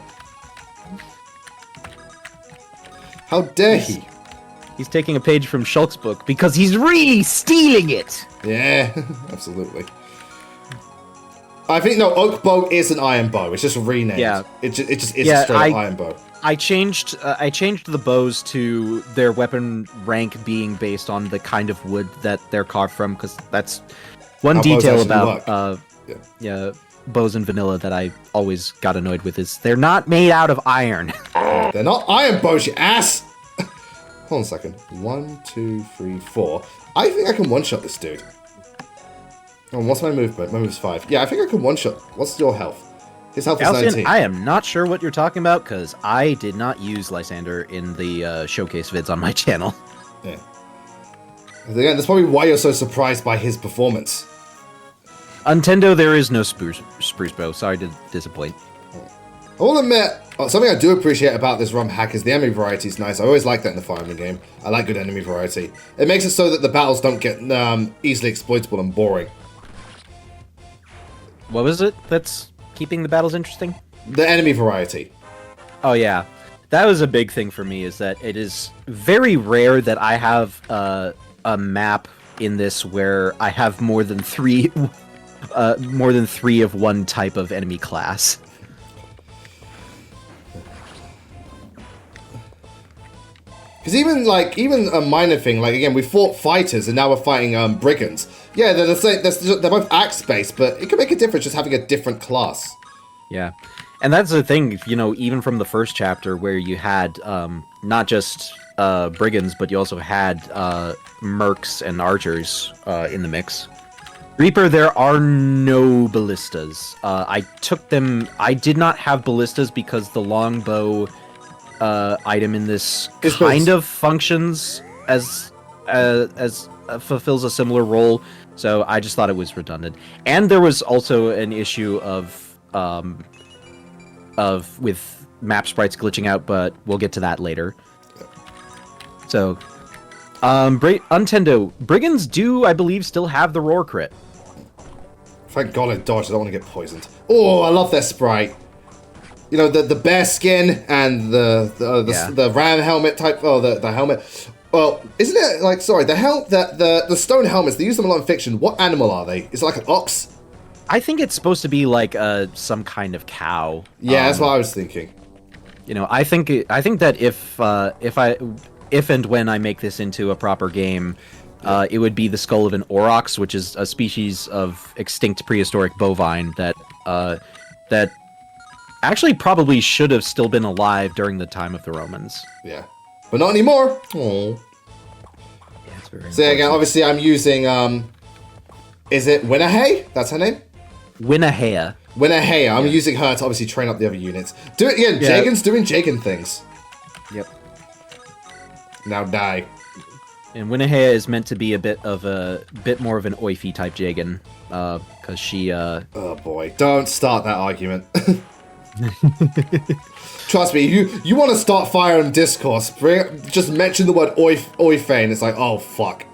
How dare he? He's taking a page from Shulk's book because he's really stealing it. Yeah, absolutely. I think no, oak bow is an iron bow. It's just renamed. Yeah, it just is a straight iron bow. I changed the bows to their weapon rank being based on the kind of wood that they're carved from, because that's one detail about bows in vanilla that I always got annoyed with is they're not made out of iron. They're not iron bows, you ass. Hold on a second. 1, 2, 3, 4. I think I can one-shot this dude. Oh, what's my movement? My move's 5. Yeah, I think I can one-shot. What's your health? His health is 19. I am not sure what you're talking about, because I did not use Lysander in the showcase vids on my channel. Yeah. Again, that's probably why you're so surprised by his performance. Nintendo, there is no spruce bow. Sorry to disappoint. I will admit, something I do appreciate about this ROMHack is the enemy variety is nice. I always like that in the Fire Emblem game. I like good enemy variety. It makes it so that the battles don't get easily exploitable and boring. What was it that's keeping the battles interesting? The enemy variety. Oh yeah, that was a big thing for me, is that it is very rare that I have a map in this where I have more than three of one type of enemy class. Because even a minor thing, like again, we fought fighters and now we're fighting brigands. Yeah, they're the same. They're both axe-based, but it can make a difference just having a different class. Yeah, and that's the thing, you know, even from the first chapter where you had not just brigands, but you also had mercs and archers in the mix. Reaper, there are no ballistas. I took them. I did not have ballistas because the longbow item in this kind of functions as fulfills a similar role, so I just thought it was redundant. And there was also an issue of with map sprites glitching out, but we'll get to that later. So, Nintendo, brigands do, I believe, still have the roar crit. Thank God I dodged. I don't want to get poisoned. Oh, I love their sprite. You know, the bear skin and the ram helmet type. Oh, the helmet. Well, isn't it like, sorry, the stone helmets, they use them a lot in fiction. What animal are they? Is it like an ox? I think it's supposed to be like some kind of cow. Yeah, that's what I was thinking. You know, I think that if and when I make this into a proper game, it would be the skull of an aurochs, which is a species of extinct prehistoric bovine that actually probably should have still been alive during the time of the Romans. Yeah. But not anymore. Oh. Yeah, it's very so again, obviously I'm using, is it Winahei? That's her name? Winahea. I'm using her to obviously train up the other units. Do it again. Yeah. Jagan's doing Jagan things. Yep. Now die. And Winahea is meant to be a bit more of an oify type Jagan, because she, Oh boy, don't start that argument. Trust me, you want to start Fire Emblem discourse, just mention the word oife and it's like, oh fuck.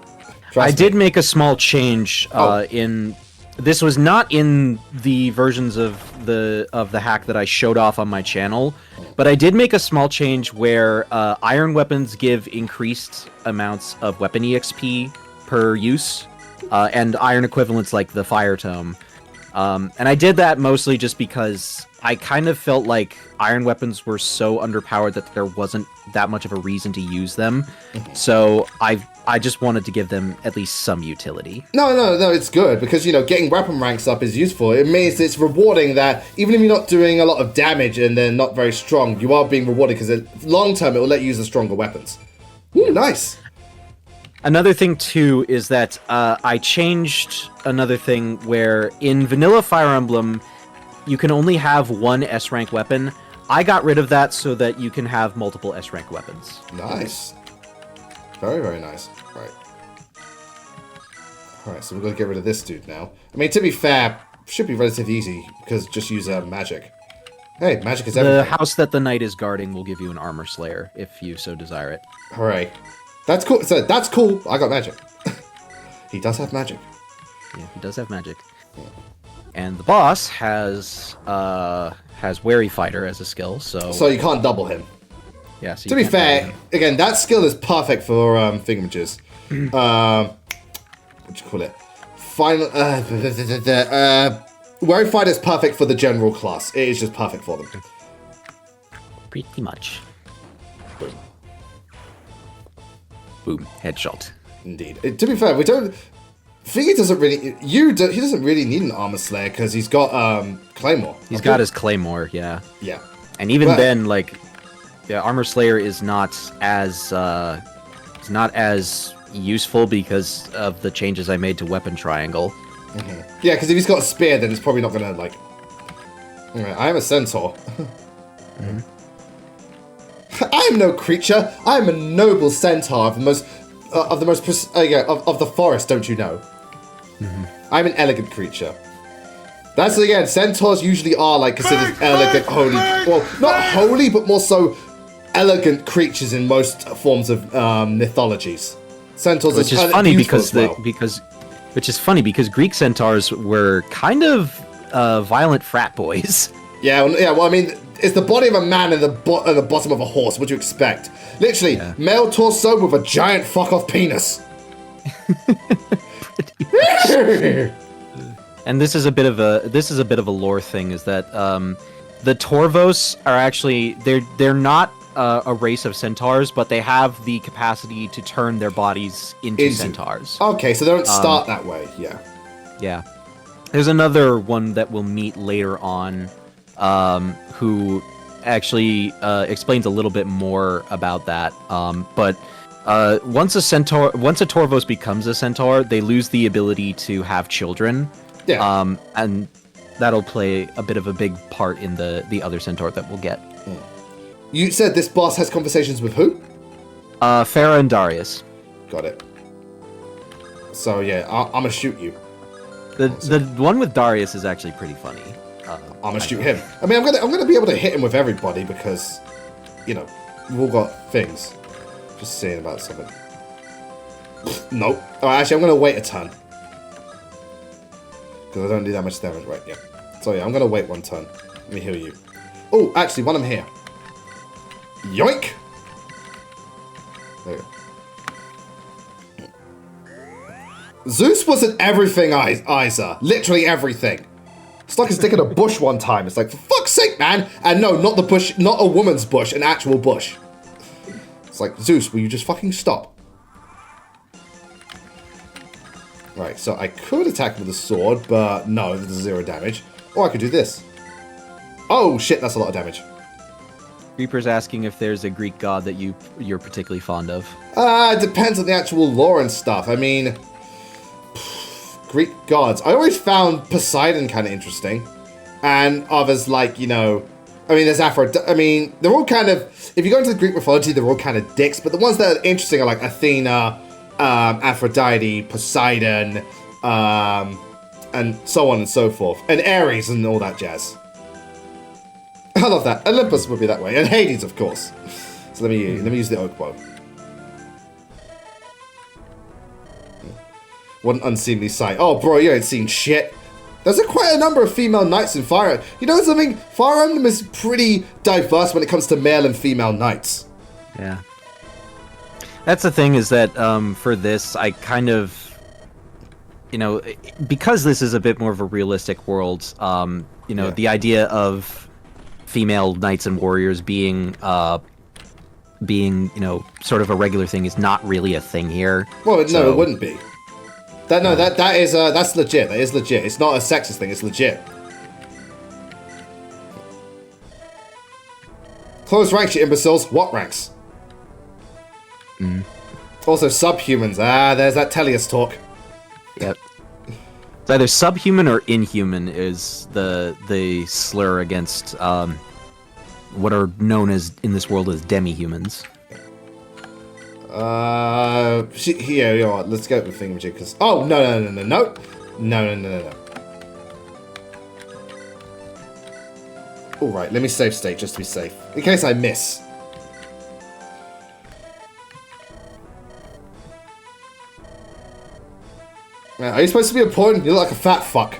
I did make a small change in... This was not in the versions of the hack that I showed off on my channel, but I did make a small change where iron weapons give increased amounts of weapon EXP per use, and iron equivalents like the Fire Tome. And I did that mostly just because I kind of felt like iron weapons were so underpowered that there wasn't that much of a reason to use them. So I just wanted to give them at least some utility. No, it's good because, you know, getting weapon ranks up is useful. It means it's rewarding that even if you're not doing a lot of damage and they're not very strong, you are being rewarded because long term it will let you use the stronger weapons. Ooh, nice. Another thing too is that I changed another thing where in vanilla Fire Emblem you can only have one S rank weapon. I got rid of that so that you can have multiple S rank weapons. Nice. Very, very nice. Right. Alright, so we're going to get rid of this dude now. I mean, to be fair, should be relatively easy, because just use magic. Hey, magic is everything. The house that the knight is guarding will give you an armor slayer, if you so desire it. Hooray. That's cool. So, that's cool. I got magic. He does have magic. Yeah, he does have magic. Yeah. And the boss has Wary Fighter as a skill, so... So you can't double him. Yeah, so to be fair, again, that skill is perfect for thingamages. What do you call it? Final. Wary Fighter is perfect for the general class. It is just perfect for them. Pretty much. Boom. Boom. Headshot. Indeed. To be fair, we don't. Figgy doesn't really. He doesn't really need an armor slayer because he's got Claymore. He's got his Claymore, yeah. Yeah. And even then, like, yeah, armor slayer is not as useful because of the changes I made to weapon triangle. Mm-hmm. Yeah, because if he's got a spear, then it's probably not gonna like. Alright, I am a centaur. Mm-hmm. I am no creature. I am a noble centaur of the forest. Don't you know? Mm-hmm. I'm an elegant creature. That's again, centaurs usually are like considered elegant, holy. Well, not holy, but more so elegant creatures in most forms of mythologies. Centaurs, which is funny because which is funny because Greek centaurs were kind of violent frat boys. Yeah, well, I mean, it's the body of a man and the bottom of a horse. What do you expect? Literally, yeah. Male torso with a giant fuck-off penis. And this is a bit of a lore thing. Is that the Torvos are actually they're not a race of centaurs, but they have the capacity to turn their bodies into centaurs. Okay, so they don't start that way. Yeah. Yeah. There's another one that we'll meet later on, who actually explains a little bit more about that. But once a Torvos becomes a centaur, they lose the ability to have children. Yeah. And that'll play a bit of a big part in the other centaur that we'll get. Mm. You said this boss has conversations with who? Farah and Darius. Got it. So yeah, I'm gonna shoot you. The one with Darius is actually pretty funny. I'm gonna shoot him. I mean, I'm gonna be able to hit him with everybody because, you know, we've all got things. Just saying about something. Nope. Alright, actually, I'm gonna wait a turn because I don't do that much damage. Right? Yeah. So yeah, I'm gonna wait one turn. Let me heal you. Oh, actually, while I'm here. Yoink! There you go. Zeus wasn't everything, Isa. Literally everything. Stuck his dick in a bush one time. It's like, for fuck's sake, man! And no, not the bush, not a woman's bush, an actual bush. It's like, Zeus, will you just fucking stop? Right, so I could attack with a sword, but no, this is 0 damage. Or I could do this. Oh shit, that's a lot of damage. Reaper's asking if there's a Greek god that you're particularly fond of. It depends on the actual lore and stuff. I mean, Greek gods. I always found Poseidon kind of interesting, and others like, you know, I mean, there's Aphrodite. I mean, they're all kind of. If you go into the Greek mythology, they're all kind of dicks. But the ones that are interesting are like Athena, Aphrodite, Poseidon, and so on and so forth, and Ares and all that jazz. I love that. Olympus would be that way. And Hades, of course. So let me use the oak bow. What an unseemly sight. Oh, bro, you ain't seen shit. There's quite a number of female knights in Fire Emblem. You know something? Fire Emblem is pretty diverse when it comes to male and female knights. Yeah. That's the thing is that for this, I kind of... You know, because this is a bit more of a realistic world, you know, the idea of female knights and warriors being, you know, sort of a regular thing is not really a thing here. Well, no, it wouldn't be. That's legit. That is legit. It's not a sexist thing. It's legit. Close ranks, you imbeciles. What ranks? Also, subhumans. Ah, there's that Tellius talk. Yep. It's either subhuman or inhuman is the slur against what are known as in this world as demi-humans. Yeah, you know what? Let's go with the thingamajig, because... Oh, no. Alright, let me save state, just to be safe. In case I miss. Are you supposed to be a pawn? You look like a fat fuck.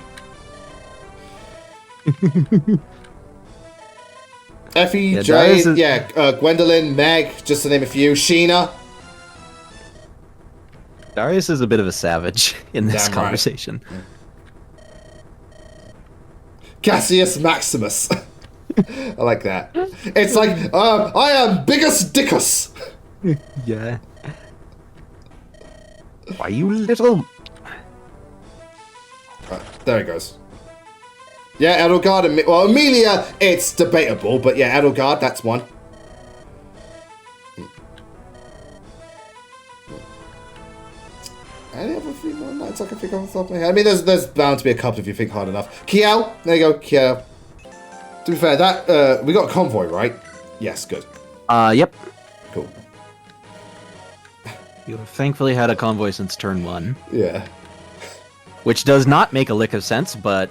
Effie, Yeah, Jay, Gwendolyn, Meg, just to name a few. Sheena. Darius is a bit of a savage in this Damn conversation. Right. Cassius Maximus. I like that. It's like, I am biggest dickus. Yeah. Why you little... There it goes. Yeah, Edelgard and... Well, Amelia, it's debatable, but yeah, Edelgard, that's one. Any other female knights I can think of off the top of my head? I mean, there's bound to be a couple if you think hard enough. Kiel, there you go, Kiel. To be fair, that we got a convoy, right? Yes, good. Yep. Cool. You have thankfully had a convoy since turn 1. Yeah. Which does not make a lick of sense, but...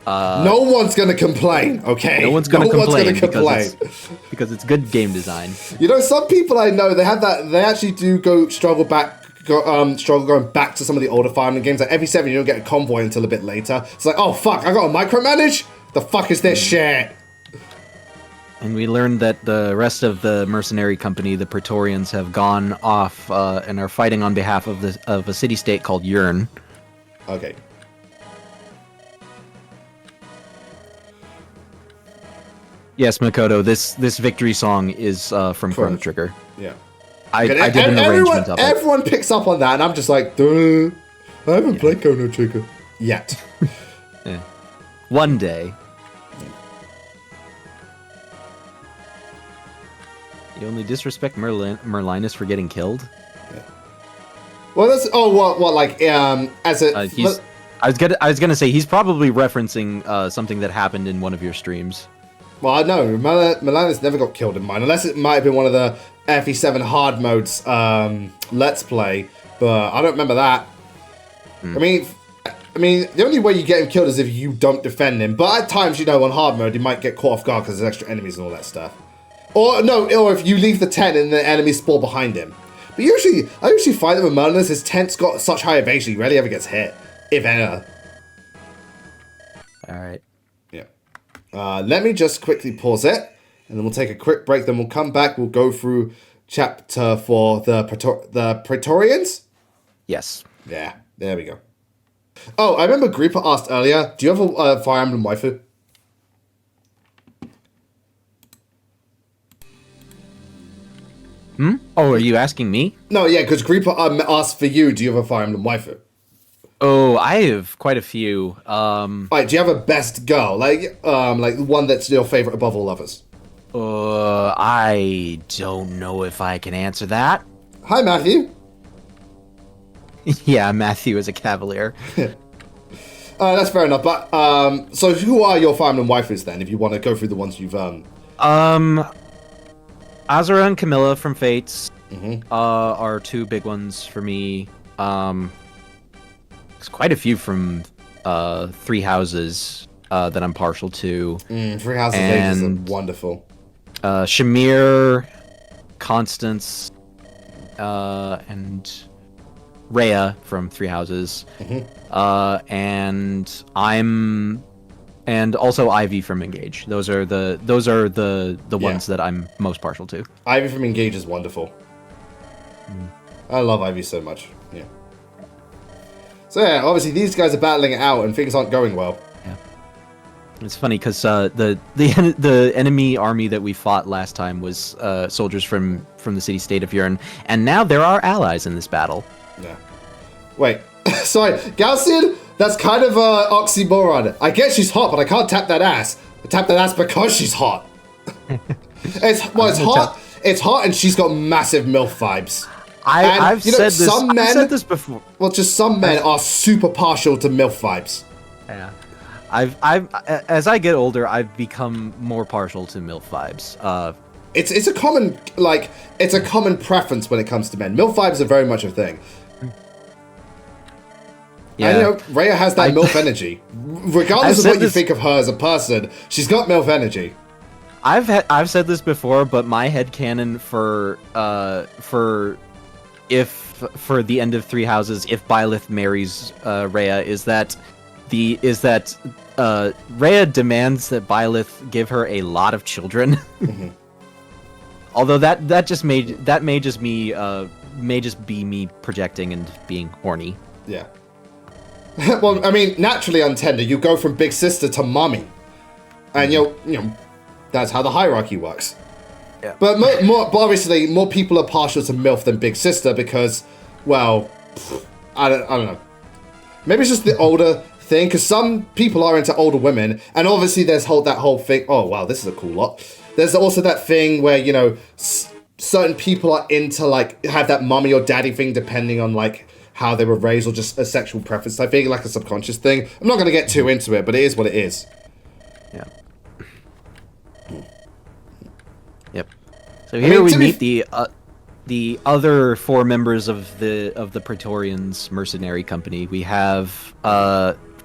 no one's gonna complain, okay? No one's gonna complain. Because it's good game design. You know, some people I know, they have that, they actually do struggle going back to some of the older Fire Emblem games. Like every 7 you don't get a convoy until a bit later. It's like, oh fuck, I gotta micromanage? The fuck is this shit? And we learned that the rest of the mercenary company, the Praetorians, have gone off and are fighting on behalf of a city-state called Yurn. Okay. Yes, Makoto, this victory song is from Chrono Trigger. Yeah. I did an arrangement of it. Everyone picks up on that, and I'm just like, duh. I haven't played Chrono Trigger yet. Yeah. One day. You only disrespect Merlinus for getting killed? Yeah. Well, that's... Oh, what like, as a... I was gonna say, he's probably referencing something that happened in one of your streams. Well, I know. Merlinus never got killed in mine, unless it might have been one of the FE7 hard modes Let's Play, but I don't remember that. I mean, the only way you get him killed is if you don't defend him, but at times, you know, on hard mode, you might get caught off guard because there's extra enemies and all that stuff. Or if you leave the tent and the enemies spawn behind him. But I usually find that with Merlinus, his tent's got such high evasion, he rarely ever gets hit, if ever. Alright. Yeah. Let me just quickly pause it, and then we'll take a quick break, then we'll come back, we'll go through chapter for the Praetorians? Yes. Yeah, there we go. Oh, I remember Grieper asked earlier, do you have a Fire Emblem waifu? Oh, are you asking me? No, yeah, because Grieper asked for you, do you have a Fire Emblem waifu? Oh, I have quite a few. Right, do you have a best girl? Like one that's your favorite above all others? I don't know if I can answer that. Hi, Matthew. Yeah, Matthew is a cavalier. That's fair enough, but, so who are your Fire Emblem waifus then, if you want to go through the ones you've, Azura and Camilla from Fates are two big ones for me. There's quite a few from Three Houses that I'm partial to. Three Houses ladies are wonderful. Shamir, Constance, and Rhea from Three Houses. And also Ivy from Engage. Those are the ones that I'm most partial to. Ivy from Engage is wonderful. I love Ivy so much. Yeah. So yeah, obviously these guys are battling it out and things aren't going well. Yeah. It's funny because the enemy army that we fought last time was soldiers from the city-state of Yurn, and now there are allies in this battle. Yeah. Wait. Sorry, Galcian? That's kind of a oxymoron. I get she's hot, but I can't tap that ass. I tap that ass because she's hot. It's hot. It's hot, and she's got massive MILF vibes. I've you know, said this. some men, I've said this before. Well, just some men are super partial to MILF vibes. Yeah, as I get older, I've become more partial to MILF vibes. It's a common it's a common preference when it comes to men. MILF vibes are very much a thing. Yeah, and, you know, Rhea has that MILF energy. Regardless of what you think of her as a person, she's got MILF energy. I've said this before, but my headcanon for the end of Three Houses, if Byleth marries Rhea, is that Rhea demands that Byleth give her a lot of children. Mm-hmm. Although that may just be me projecting and being horny. Yeah. Well, I mean, naturally on Tender, you go from big sister to mommy, and you know that's how the hierarchy works. Yeah. But obviously, more people are partial to MILF than big sister because, well, I don't know. Maybe it's just the older thing, because some people are into older women, and obviously there's that whole thing. Oh wow, this is a cool lot. There's also that thing where, you know, certain people are into, like, have that mommy or daddy thing depending on, like, how they were raised or just a sexual preference. I think like a subconscious thing. I'm not going to get too into it, but it is what it is. Yeah. Yep. So here we meet the other 4 members of the Praetorians mercenary company. We have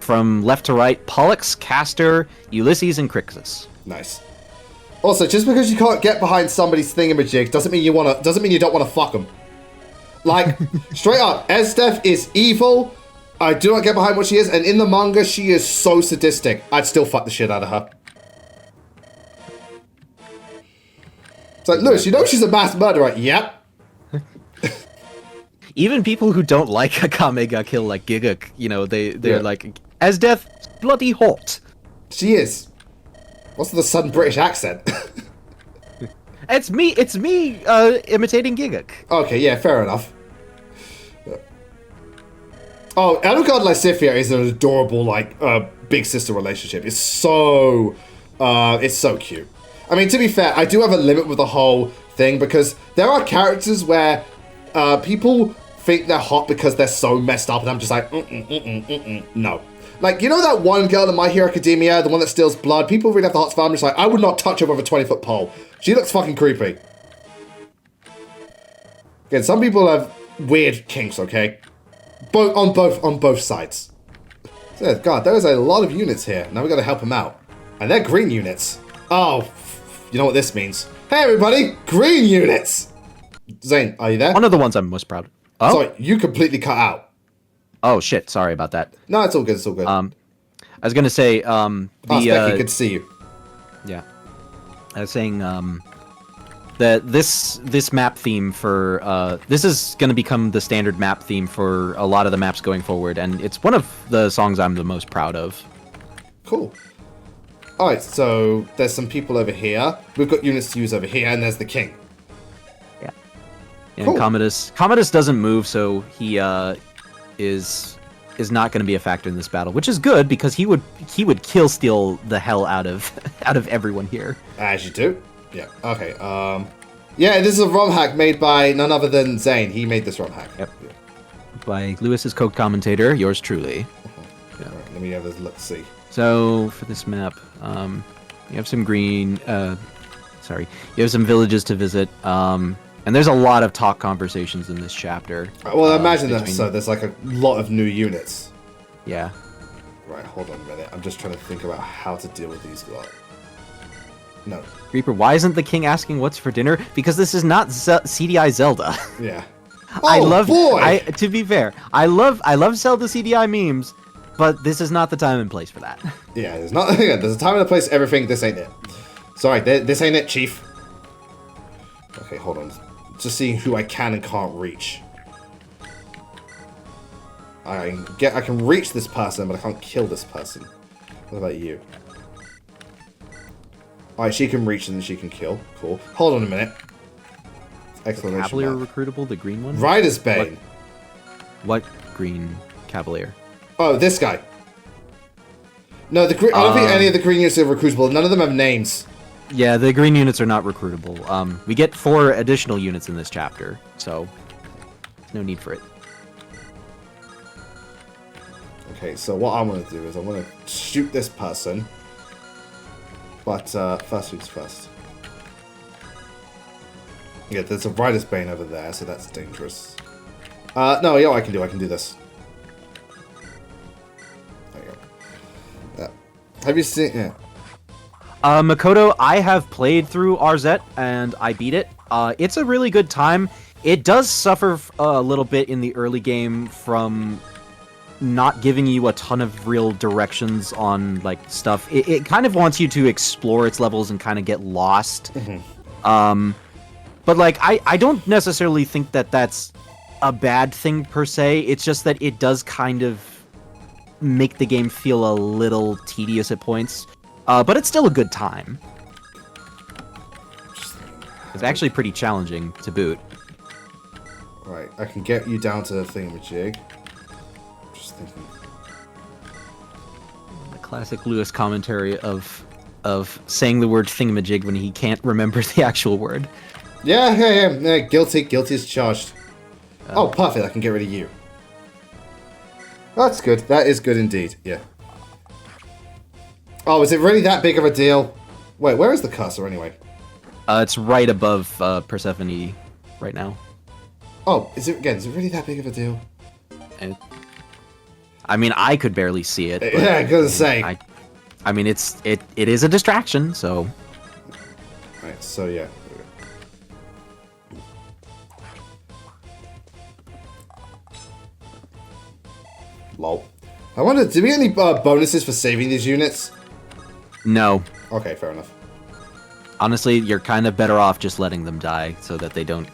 from left to right, Pollux, Castor, Ulysses, and Crixus. Nice. Also, just because you can't get behind somebody's thingamajig doesn't mean you don't want to fuck them. Like, straight up, Esdeath is evil. I do not get behind what she is, and in the manga, she is so sadistic. I'd still fuck the shit out of her. It's like, Lewis, you know she's a mass murderer. Yep. Even people who don't like Akame ga Kill, like Giguk, you know, they're like, Esdeath, bloody hot. She is. What's the sudden British accent? It's me imitating Giguk. Okay, yeah, fair enough. Oh, Edelgard Lysithea is an adorable, like, big sister relationship. It's so cute. I mean, to be fair, I do have a limit with the whole thing, because there are characters where people think they're hot because they're so messed up, and I'm just like, no. Like, you know that one girl in My Hero Academia, the one that steals blood? People really have the hots for her. I'm just like, I would not touch her with a 20-foot pole. She looks fucking creepy. Again, some people have weird kinks, okay? On both sides. So, God, there is a lot of units here. Now we gotta help them out. And they're green units. Oh, you know what this means. Hey, everybody! Green units! Zane, are you there? One of the ones I'm most proud of. Oh? Sorry, you completely cut out. Oh, shit. Sorry about that. No, it's all good. It's all good. I was going to say, Becky, good to see you. Yeah. I was saying, that this map theme for, this is going to become the standard map theme for a lot of the maps going forward, and it's one of the songs I'm the most proud of. Cool. Alright, so there's some people over here. We've got units to use over here, and there's the king. Yeah. And cool. Commodus doesn't move, so he, is not going to be a factor in this battle, which is good because he would kill steal the hell out of everyone here. As you do. Yeah. Okay. Yeah, this is a ROM hack made by none other than Zane. He made this ROM hack. Yep. Yeah. By Lewis's co-commentator, yours truly. Yeah. All right, let me have this. Let's see. So for this map, you have some green. You have some villages to visit. And there's a lot of talk conversations in this chapter. Well, imagine that. So there's like a lot of new units. Yeah. Right, hold on a minute. I'm just trying to think about how to deal with these lot. No. Reaper, why isn't the king asking what's for dinner? Because this is not CDI Zelda. Yeah. To be fair, I love Zelda CDI memes, but this is not the time and place for that. Yeah, there's not. There's a time and a place. Everything. This ain't it. Sorry, this ain't it, Chief. Okay, hold on. Just seeing who I can and can't reach. I can reach this person, but I can't kill this person. What about you? Alright, she can reach and then she can kill. Cool. Hold on a minute. Exclamation Cavalier mark. recruitable, the green one? Rider's Bane. What green Cavalier? Oh, this guy. No, I don't think any of the green units are recruitable. None of them have names. Yeah, the green units are not recruitable. We get 4 additional units in this chapter, so... No need for it. Okay, so what I want to do is I want to shoot this person. But first things first. Yeah, there's a Rider's Bane over there, so that's dangerous. No, yeah, I can do this. There you go. Have you seen... Yeah. Makoto, I have played through RZ, and I beat it. It's a really good time. It does suffer a little bit in the early game from not giving you a ton of real directions on, like, stuff. It kind of wants you to explore its levels and kind of get lost. Mm-hmm. But, like, I don't necessarily think that that's a bad thing, per se. It's just that it does kind of make the game feel a little tedious at points. But it's still a good time. It's actually pretty challenging to boot. Right, I can get you down to the thingamajig. Just thinking. The classic Lewis commentary of saying the word thingamajig when he can't remember the actual word. Yeah, guilty. Guilty is charged. Oh, perfect, I can get rid of you. That's good. That is good indeed, yeah. Oh, is it really that big of a deal? Wait, where is the cursor anyway? It's right above Persephone right now. Oh, is it really that big of a deal? I mean, I could barely see it. Yeah, I was gonna say. I mean, it is a distraction, so. Right, so yeah. Lol. I wonder, did we get any bonuses for saving these units? No. Okay, fair enough. Honestly, you're kind of better off just letting them die so that they don't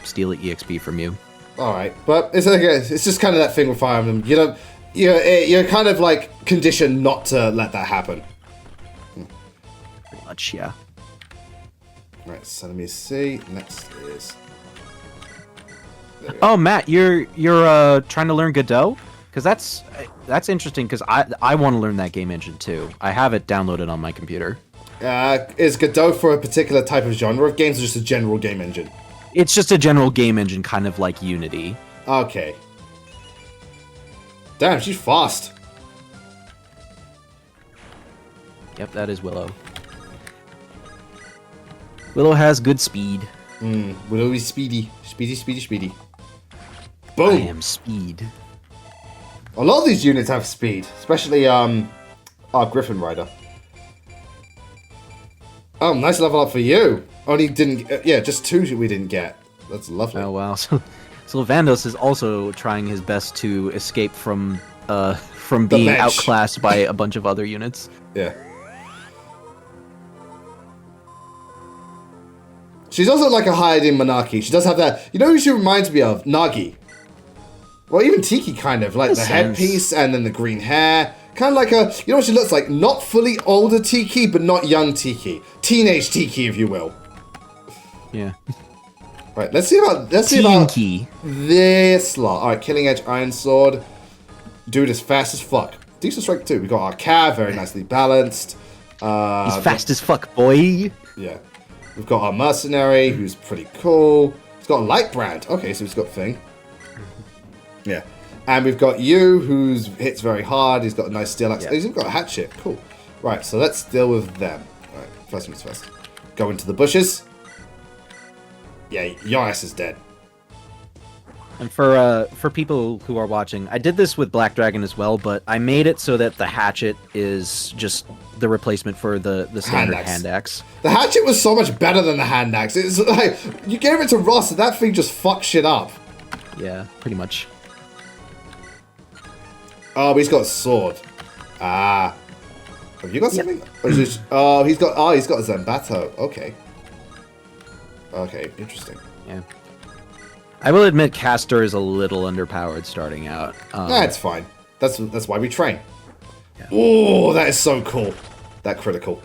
steal EXP from you. Alright, but it's okay. It's just kind of that thing with Fire Emblem. You know, you're kind of like conditioned not to let that happen. Pretty much, yeah. Right, so let me see. Next is... Oh, Matt, you're trying to learn Godot? Because that's interesting, because I want to learn that game engine too. I have it downloaded on my computer. Is Godot for a particular type of genre of games or just a general game engine? It's just a general game engine, kind of like Unity. Okay. Damn, she's fast. Yep, that is Willow. Willow has good speed. Willow is speedy. Speedy. Boom! I am speed. A lot of these units have speed, especially our Griffin Rider. Oh, nice level up for you. Only didn't, just 2 we didn't get. That's lovely. Oh wow. So Vandos is also trying his best to escape from being outclassed by a bunch of other units. Yeah. She's also like a hiding monarchy. She does have that. You know who she reminds me of? Nagi. Well, even Tiki kind of, like the headpiece and then the green hair. Kind of like a, you know what she looks like? Not fully older Tiki, but not young Tiki. Teenage Tiki, if you will. Yeah. Right, let's see about this lot. Alright, Killing Edge Iron Sword. Dude is fast as fuck. Decent strike too. We got our Cav, very nicely balanced. He's fast as fuck, boy. Yeah. We've got our Mercenary, who's pretty cool. He's got a Light Brand. Okay, so he's got Thing. Yeah. And we've got you, who hits very hard. He's got a nice steel axe. Yeah. He's even got a hatchet. Cool. Right, so let's deal with them. Alright, first things first. Go into the bushes. Yeah, your ass is dead. And for people who are watching, I did this with Black Dragon as well, but I made it so that the hatchet is just the replacement for the standard hand axe. The hatchet was so much better than the hand axe. It's like, you gave it to Ross and that thing just fucked shit up. Yeah, pretty much. Oh, but he's got a sword. Ah. Have you got something? Yep. Or is it, he's got a Zambato. Okay. Okay, interesting. Yeah. I will admit Castor is a little underpowered starting out. That's fine. That's why we train. Yeah. Oh, that is so cool. That critical.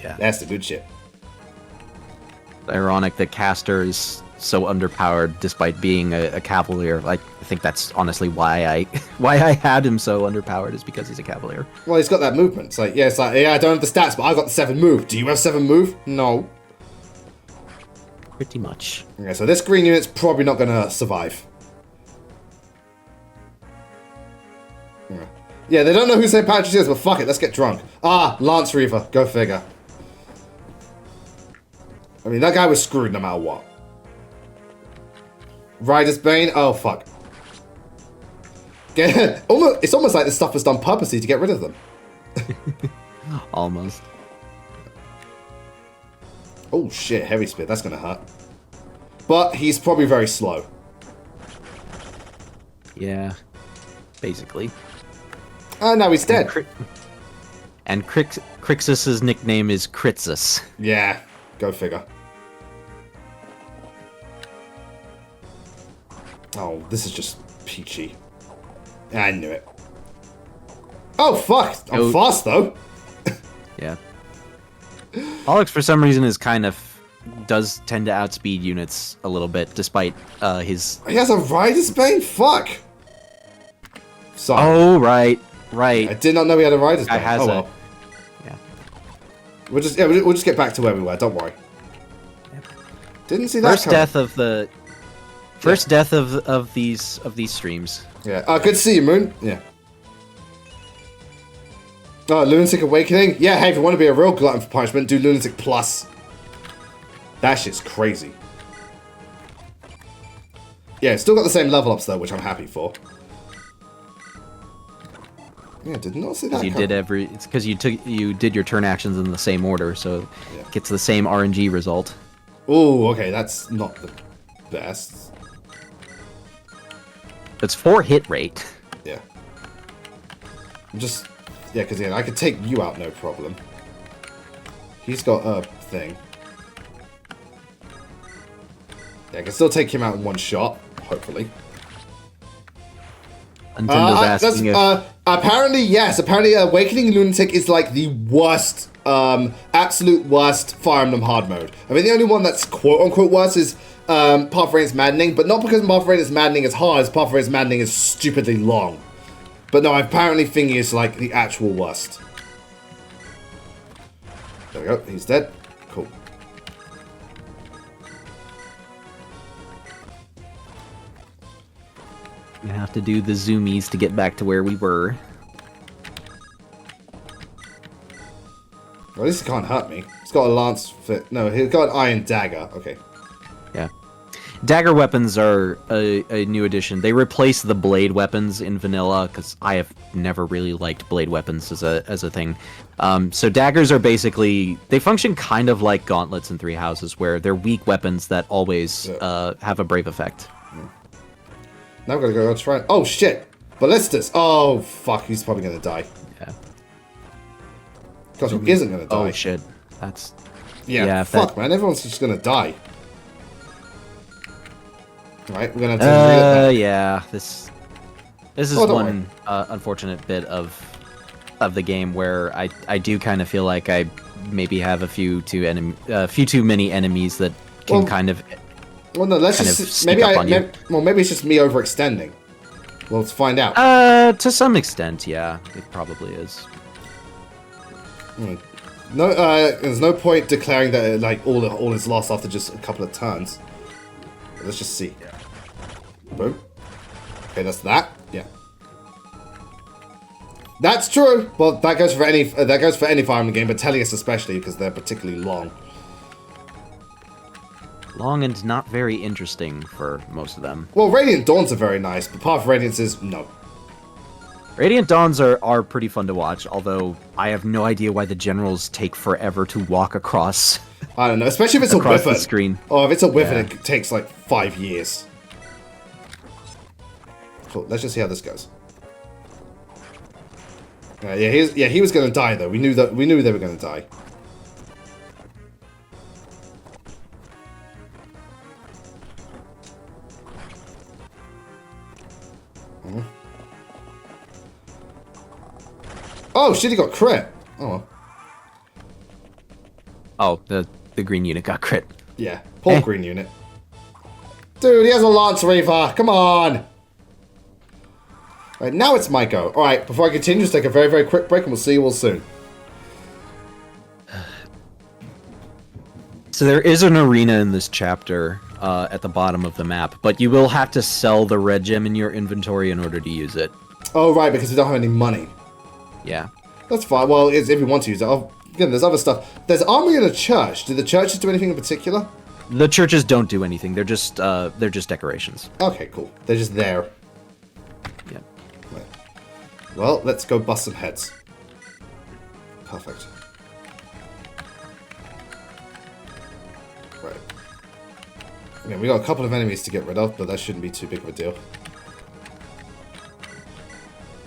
Yeah. That's the good shit. It's ironic that Castor is so underpowered despite being a Cavalier. I think that's honestly why I had him so underpowered, is because he's a Cavalier. Well, he's got that movement. It's like, yeah, I don't have the stats, but I got the 7 move. Do you have 7 move? No. Pretty much. Okay, so this green unit's probably not going to survive. Yeah, they don't know who St. Patrick's is, but fuck it, let's get drunk. Ah, Lance Reaver. Go figure. I mean, that guy was screwed no matter what. Rider's Bane? Oh, fuck. It's almost like this stuff was done purposely to get rid of them. Almost. Oh, shit. Heavy Spear. That's going to hurt. But he's probably very slow. Yeah. Basically. Now he's dead. And Crixus's nickname is Critsus. Yeah, go figure. Oh, this is just peachy. I knew it. Oh, fuck! I'm fast, though. Yeah. Pollux, for some reason, does tend to outspeed units a little bit, despite his... He has a Rider's Bane? Fuck! Sorry. Oh, right. Right. I did not know he had a Rider's Bane. Oh, well. Yeah. We'll just get back to where we were, don't worry. Yep. Didn't see that First death of the... First death of these streams. Yeah. Good to see you, Moon. Yeah. Oh, Lunatic Awakening? Yeah, hey, if you want to be a real glutton for punishment, do Lunatic Plus. That shit's crazy. Yeah, still got the same level ups though, which I'm happy for. Yeah, did not see that. It's because you did your turn actions in the same order, so it gets the same RNG result. Oh, okay, that's not the best. It's 4 hit rate. Yeah. Yeah, because I could take you out, no problem. He's got a thing. Yeah, I can still take him out in one shot, hopefully. Nintendo's asking if... apparently, yes. Apparently, Awakening Lunatic is like the worst, absolute worst Fire Emblem hard mode. I mean, the only one that's quote-unquote worse is Path of Rain is Maddening, but not because Path of Rain is Maddening is hard, as Path of Rain is Maddening is stupidly long. But no, apparently Thingy is like the actual worst. There we go, he's dead. Cool. You have to do the zoomies to get back to where we were. Well, at least he can't hurt me. He's got a lance fit. No, he's got an iron dagger. Okay. Yeah. Dagger weapons are a new addition. They replace the blade weapons in vanilla, because I have never really liked blade weapons as a thing. So daggers are basically... They function kind of like gauntlets in Three Houses, where they're weak weapons that always have a brave effect. Now we're gonna go try... Oh, shit! Ballistas! Oh, fuck, he's probably gonna die. Yeah. Gosh, he isn't gonna die. Oh, shit. That's... Yeah, fuck, man. Everyone's just gonna die. Right, we're gonna have to read it back. Yeah, this is one unfortunate bit of the game where I do kind of feel like I maybe have a few too many enemies that can kind of... Well, no, let's just... Maybe it's just me overextending. Well, let's find out. To some extent, yeah. It probably is. No, there's no point declaring that like all is lost after just a couple of turns. Let's just see. Boom. Okay, that's that. Yeah. That's true. Well, that goes for any Fire Emblem game, but Tellius especially because they're particularly long. Long and not very interesting for most of them. Well, Radiant Dawns are very nice, but Path of Radiance is no. Radiant Dawns are pretty fun to watch, although I have no idea why the generals take forever to walk across. I don't know, especially if it's a Wyvern. The screen. Oh, if it's a Wyvern, it takes like 5 years. Cool. Let's just see how this goes. He was gonna die though. We knew they were gonna die. Oh shit! He got crit. Oh. Oh, the green unit got crit. Yeah, poor green unit. Dude, he has a Lance Reaver. Come on. Alright, now it's my go. Alright, before I continue, just take a very, very quick break and we'll see you all soon. So there is an arena in this chapter at the bottom of the map, but you will have to sell the red gem in your inventory in order to use it. Oh, right, because we don't have any money. Yeah. That's fine. Well, it's, if you want to use it. Again, there's other stuff. There's armory in a church. Do the churches do anything in particular? The churches don't do anything. They're just decorations. Okay, cool. They're just there. Yeah. Right. Well, let's go bust some heads. Perfect. Right. Yeah, we got a couple of enemies to get rid of, but that shouldn't be too big of a deal.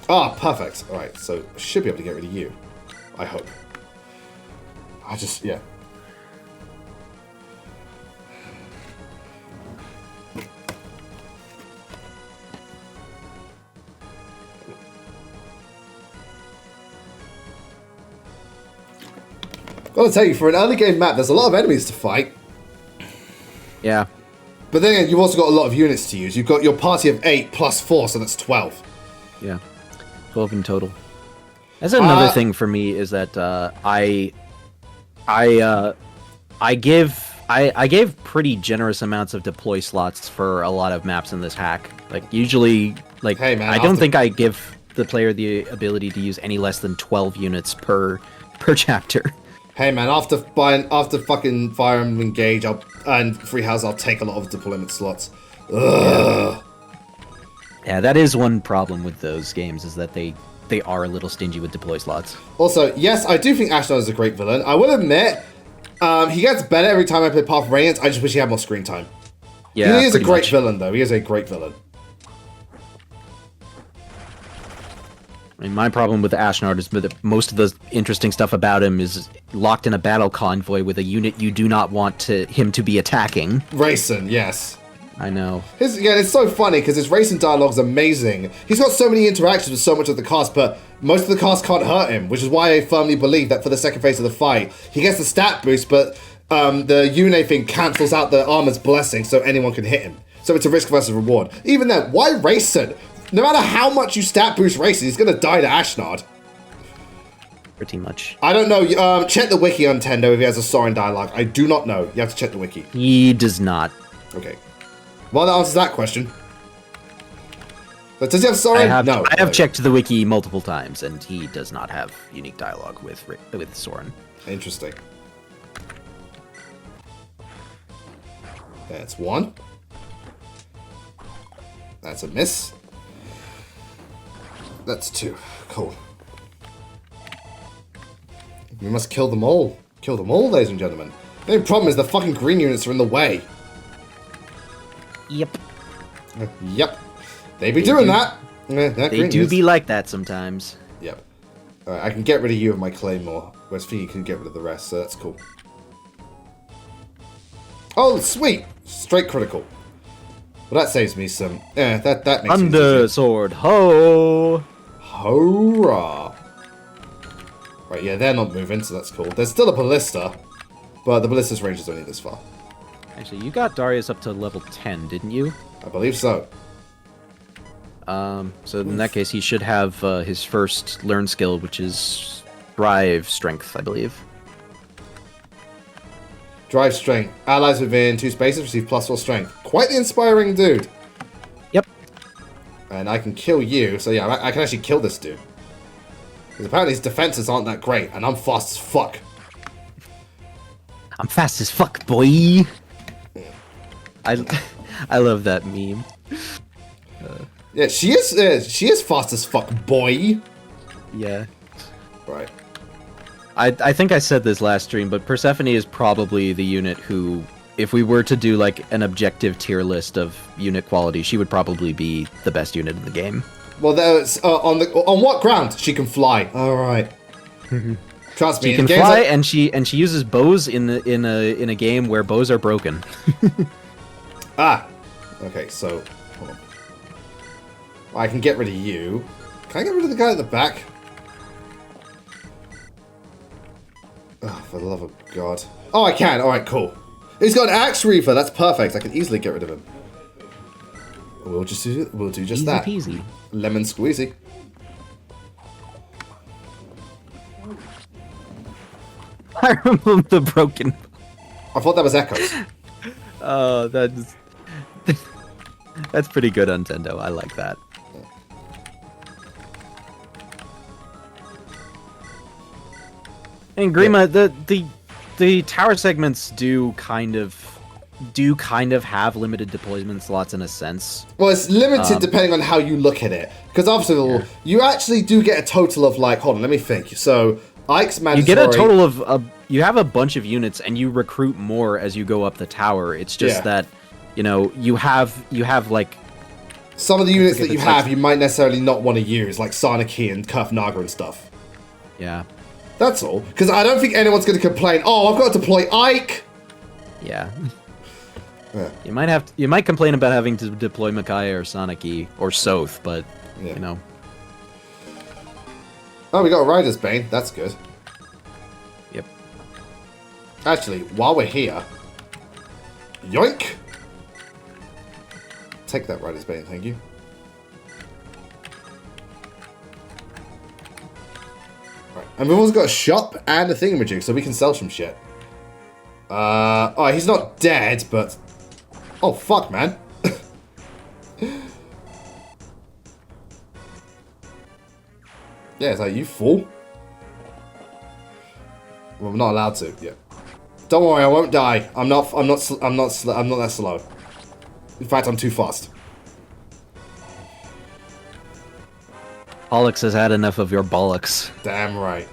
Ah, perfect. Alright, so should be able to get rid of you. I hope. Yeah. Gotta tell you, for an early game map, there's a lot of enemies to fight. Yeah. But then again, you've also got a lot of units to use. You've got your party of 8 plus 4, so that's 12. Yeah. 12 in total. That's another thing for me is that I gave pretty generous amounts of deploy slots for a lot of maps in this hack. Like usually, like hey man, I don't think I give the player the ability to use any less than 12 units per chapter. Hey man, after fucking Fire Emblem Engage and Free House, I'll take a lot of deployment slots. Ugh. Yeah, that is one problem with those games, is that they are a little stingy with deploy slots. Also, yes, I do think Ashnod is a great villain. I will admit, he gets better every time I play Path of Radiance. I just wish he had more screen time. Yeah, he is a great villain, though. He is a great villain. I mean, my problem with Ashnard is that most of the interesting stuff about him is locked in a battle convoy with a unit you do not want him to be attacking. Racing, yes. I know. It's so funny because his racing dialogue's amazing. He's got so many interactions with so much of the cast, but most of the cast can't hurt him, which is why I firmly believe that for the second phase of the fight, he gets the stat boost, but the Yune thing cancels out the armor's blessing, so anyone can hit him. So it's a risk versus reward. Even then, why Racing? No matter how much you stat boost Racing, he's gonna die to Ashnard. Pretty much. I don't know. Check the wiki on Nintendo if he has a Soren dialogue. I do not know. You have to check the wiki. He does not. Okay. Well, that answers that question. But does he have Soren? No. I have checked the wiki multiple times, and he does not have unique dialogue with Soren. Interesting. That's one. That's a miss. That's two. Cool. We must kill them all. Kill them all, ladies and gentlemen. The only problem is the fucking green units are in the way. Yep. Yep. They be doing that. They do be like that sometimes. Yep. Alright, I can get rid of you with my claymore, whereas Fee can get rid of the rest, so that's cool. Oh, sweet! Straight critical. Well, that saves me some... that makes Thunder sword, ho! Hurrah! Right, yeah, they're not moving, so that's cool. There's still a ballista, but the ballista's range is only this far. Actually, you got Darius up to level 10, didn't you? I believe so. So in that case, he should have his first learn skill, which is Drive Strength, I believe. Drive Strength. Allies within 2 spaces receive +4 strength. Quite the inspiring dude. Yep. And I can kill you, so yeah, I can actually kill this dude. Because apparently his defenses aren't that great, and I'm fast as fuck. I'm fast as fuck, boy! I love that meme. Yeah, she is fast as fuck, boy. Yeah. Right. I think I said this last stream, but Persephone is probably the unit who, if we were to do like an objective tier list of unit quality, she would probably be the best unit in the game. Well, there's on what ground? She can fly. All right. Trust me. She can fly, and she uses bows in a game where bows are broken. Ah. Okay, so hold on. I can get rid of you. Can I get rid of the guy at the back? Oh, for the love of God. Oh, I can. All right, cool. He's got an axe reaver. That's perfect. I can easily get rid of him. We'll do just that. Easy peasy. Lemon squeezy. I remember the broken. I thought that was Echoes. Oh, that's pretty good, Nintendo. I like that. And Grima, the tower segments do kind of have limited deployment slots in a sense. Well, it's limited depending on how you look at it. Because obviously, you actually do get a total of like, hold on, let me think. So, Ike's mandatory. You get a total of you have a bunch of units, and you recruit more as you go up the tower. It's just that, you know, you have like some of the units that you have, you might necessarily not want to use, like Sarnaki and Kurf Naga and stuff. Yeah. That's all. Because I don't think anyone's going to complain, oh, I've got to deploy Ike! Yeah. You might complain about having to deploy Micaiah or Sarnaki or Soth, but, you know. Oh, we got a Rider's Bane. That's good. Yep. Actually, while we're here... Yoink! Take that Rider's Bane, thank you. Right. And we've also got a shop and a thingamajig, so we can sell some shit. Oh, he's not dead, but... Oh, fuck, man. Yeah, it's like, you fool. Well, I'm not allowed to, yeah. Don't worry, I won't die. I'm not that slow. In fact, I'm too fast. Pollux has had enough of your bollocks. Damn right.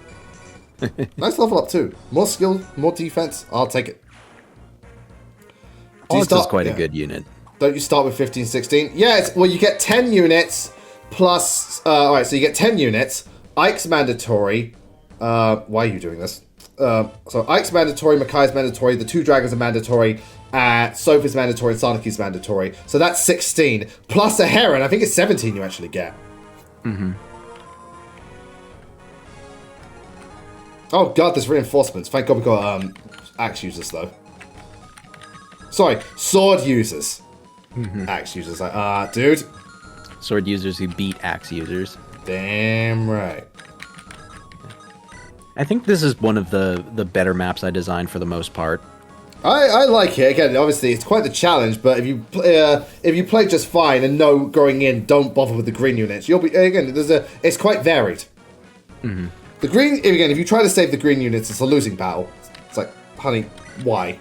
Nice level up too. More skill, more defense. I'll take it. Pollux is quite a good unit. Don't you start with 15, 16? Yeah, well, you get 10 units plus... Alright, so you get 10 units. Ike's mandatory. Why are you doing this? So Ike's mandatory, Makai's mandatory, the 2 dragons are mandatory, Soph is mandatory, and Sarnaki's mandatory. So that's 16. Plus a Heron, I think it's 17 you actually get. Mm-hmm. Oh god, there's reinforcements. Thank god we got axe users though. Sorry, sword users. Axe users, like, dude. Sword users who beat axe users. Damn right. I think this is one of the better maps I designed for the most part. I like it. Again, obviously, it's quite the challenge, but if you play just fine and know going in, don't bother with the green units, you'll be... Again, it's quite varied. Mm-hmm. The green... Again, if you try to save the green units, it's a losing battle. It's like, honey, why?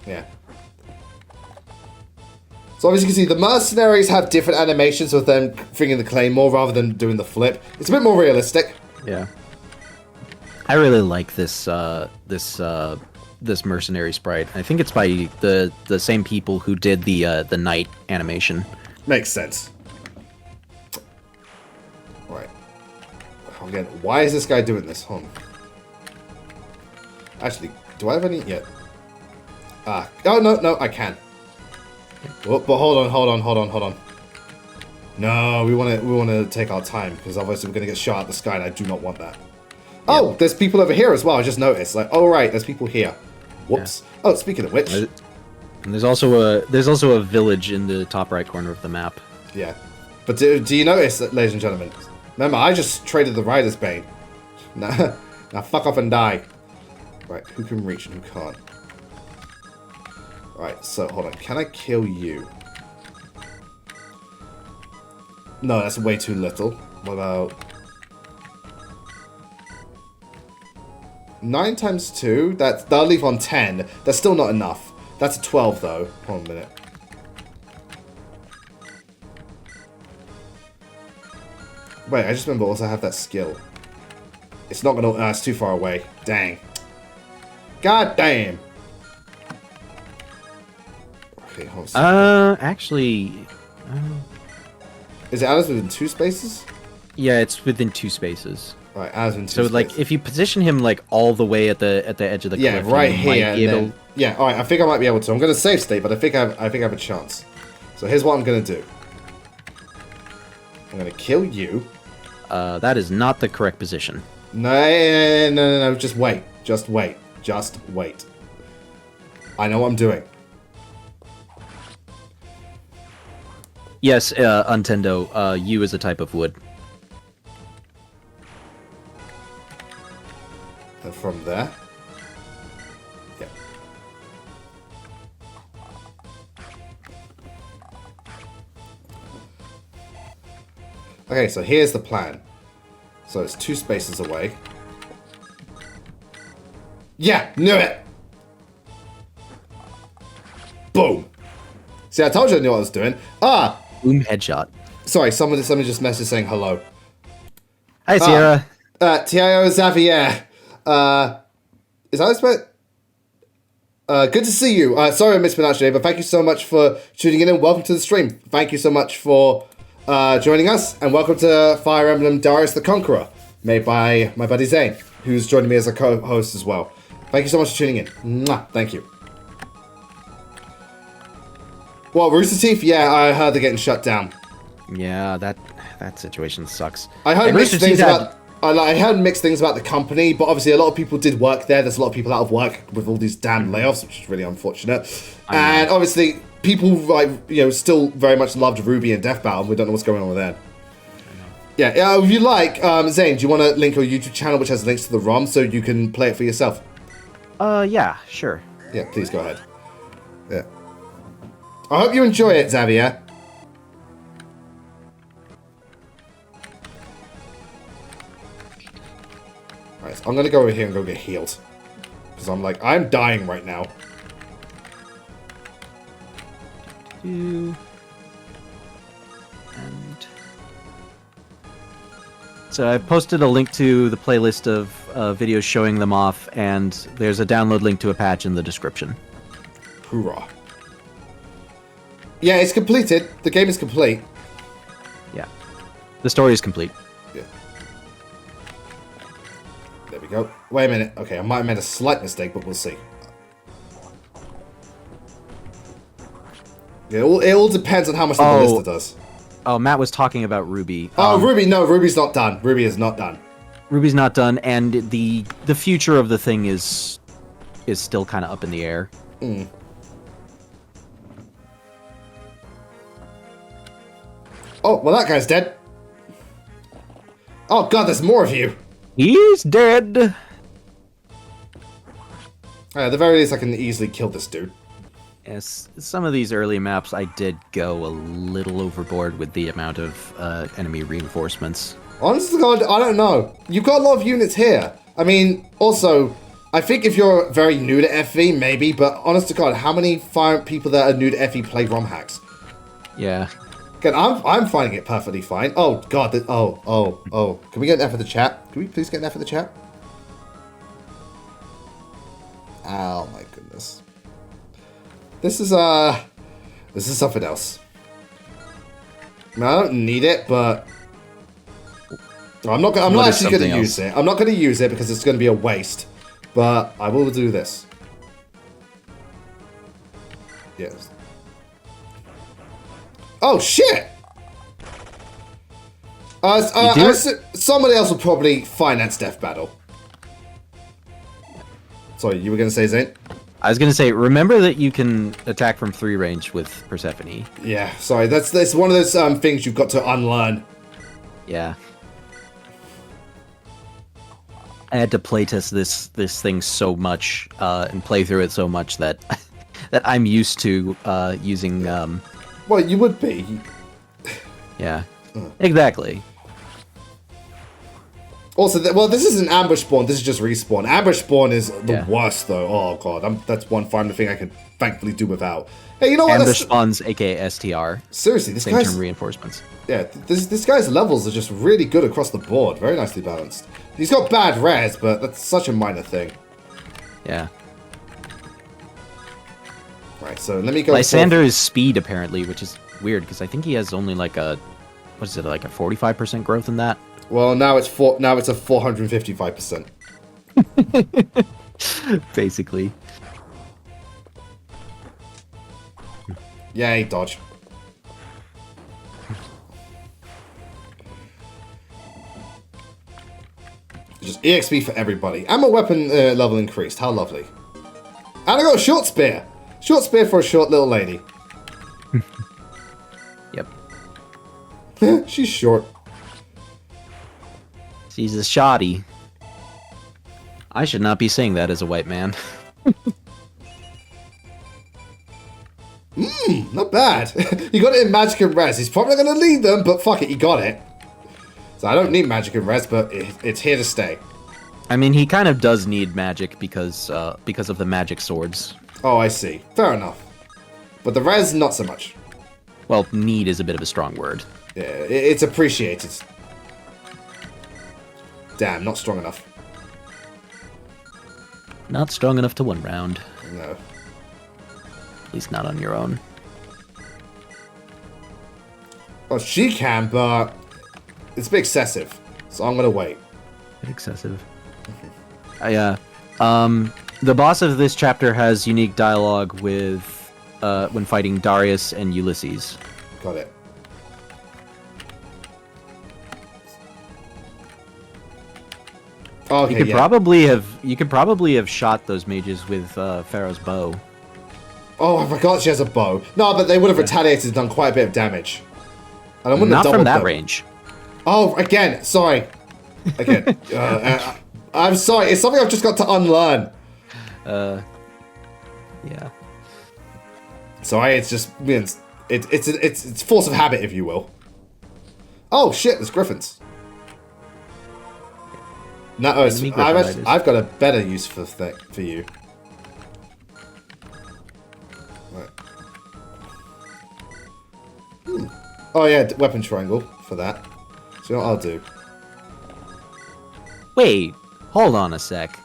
Yeah. So obviously you can see the mercenaries have different animations with them flinging the claymore rather than doing the flip. It's a bit more realistic. Yeah. I really like this this mercenary sprite. I think it's by the same people who did the knight animation. Makes sense. Right. Again, why is this guy doing this? Hold on. Actually, do I have any yet? Oh no, I can. Oh, but hold on. No, we want to take our time because otherwise we're gonna get shot at the sky, and I do not want that. Oh, there's people over here as well. I just noticed. Like, oh right, there's people here. Whoops. Yeah. Oh, speaking of which, and there's also a village in the top right corner of the map. Yeah, but do you notice that, ladies and gentlemen? Remember, I just traded the Rider's Bane. Now fuck off and die. Right, who can reach and who can't? Right, so hold on. Can I kill you? No, that's way too little. What about 9 times 2? That'll leave on 10. That's still not enough. That's a 12 though. Hold on a minute. Wait, I just remember also have that skill. It's not gonna... it's too far away. Dang. God damn. Okay, hold on. Actually... Is it Alice within 2 spaces? Yeah, it's within 2 spaces. Right, Alice within 2 spaces. So, like, if you position him, like, all the way at the edge of the cliff... Yeah, right here. Yeah, alright, I think I might be able to. I'm going to save state, but I think I have a chance. So here's what I'm going to do. I'm going to kill you. That is not the correct position. No, just wait. Just wait. I know what I'm doing. Yes, Untendo, yew is a type of wood. And from there? Yeah. Okay, so here's the plan. So it's 2 spaces away. Yeah, knew it! Boom! See, I told you I knew what I was doing. Ah! Boom headshot. Sorry, someone just messaged saying hello. Hi, Sierra. Tio Xavier. Is that spelled? Good to see you. Sorry I mispronounced your name, but thank you so much for tuning in and welcome to the stream. Thank you so much for joining us, and welcome to Fire Emblem Darius the Conqueror, made by my buddy Zane, who's joining me as a co-host as well. Thank you so much for tuning in. Mwah, thank you. Well, Rooster Teeth, yeah, I heard they're getting shut down. Yeah, that situation sucks. I heard mixed things about... I heard mixed things about the company, but obviously a lot of people did work there. There's a lot of people out of work with all these damn layoffs, which is really unfortunate. And obviously, people still very much loved Ruby and Death Battle. We don't know what's going on with that. Yeah, if you like, Zane, do you want to link your YouTube channel, which has links to the ROM, so you can play it for yourself? Yeah, sure. Yeah, please go ahead. Yeah. I hope you enjoy it, Xavier. Alright, so I'm gonna go over here and go get healed. Because I'm dying right now. And so I posted a link to the playlist of videos showing them off, and there's a download link to a patch in the description. Hoorah. Yeah, it's completed. The game is complete. Yeah. The story is complete. Yeah. There we go. Wait a minute. Okay, I might have made a slight mistake, but we'll see. Yeah, it all depends on how much the ballista does. Oh, Matt was talking about Ruby. Ruby, no, Ruby's not done. Ruby is not done. Ruby's not done, and the future of the thing is still kind of up in the air. Oh, well, that guy's dead. Oh, God, there's more of you. He's dead. At the very least, I can easily kill this dude. Yes, some of these early maps, I did go a little overboard with the amount of enemy reinforcements. Honest to God, I don't know. You've got a lot of units here. I mean, also, I think if you're very new to FE, maybe, but honest to God, how many people that are new to FE play ROMHacks? Yeah. Again, I'm finding it perfectly fine. Oh, God. Oh. Can we get an F for the chat? Can we please get an F for the chat? Oh, my goodness. This is something else. I mean, I don't need it, but I'm not actually going to use it. I'm not going to use it because it's going to be a waste, but I will do this. Yes. Oh, shit! Somebody else will probably finance Death Battle. Sorry, you were going to say, Zane? I was going to say, remember that you can attack from 3 range with Persephone. Yeah, sorry, that's one of those things you've got to unlearn. Yeah. I had to playtest this thing so much and play through it so much that that I'm used to using. Well, you would be. Yeah, exactly. Also, this isn't ambush spawn. This is just respawn. Ambush spawn is the worst, though. Oh god, that's one final thing I could thankfully do without. Hey, you know what? Ambush spawns, aka STR. Seriously, this same guy's term reinforcements. Yeah, this guy's levels are just really good across the board. Very nicely balanced. He's got bad res, but that's such a minor thing. Yeah. Right, so let me go. Lysander is speed apparently, which is weird because I think he has only like a, what is it, like a 45% growth in that. Well, now it's a 455%. Basically. Yay, dodge. Just EXP for everybody. And my weapon level increased. How lovely. And I got a short spear. Short spear for a short little lady. Yep. She's short. She's a shoddy. I should not be saying that as a white man. Not bad. You got it in magic and res. He's probably not going to lead them, but fuck it, you got it. So I don't need magic in res, but it's here to stay. I mean, he kind of does need magic because of the magic swords. Oh, I see. Fair enough. But the res, not so much. Well, need is a bit of a strong word. Yeah, it's appreciated. Damn, not strong enough. Not strong enough to one round. No. At least not on your own. Well, she can, but it's a bit excessive. So I'm gonna wait. Excessive. The boss of this chapter has unique dialogue with when fighting Darius and Ulysses. Got it. Okay, You could probably have shot those mages with Pharaoh's bow. Oh, I forgot she has a bow. No, but they would have retaliated and done quite a bit of damage. And I wouldn't have Not from doubled that them. range. Oh, again, sorry. Again. I'm sorry, it's something I've just got to unlearn. Yeah. Sorry, it's just it's force of habit, if you will. Oh shit, there's griffins. No, I've got a better use for you. Right. Oh yeah, weapon triangle for that. So you know what I'll do? Wait, hold on a sec.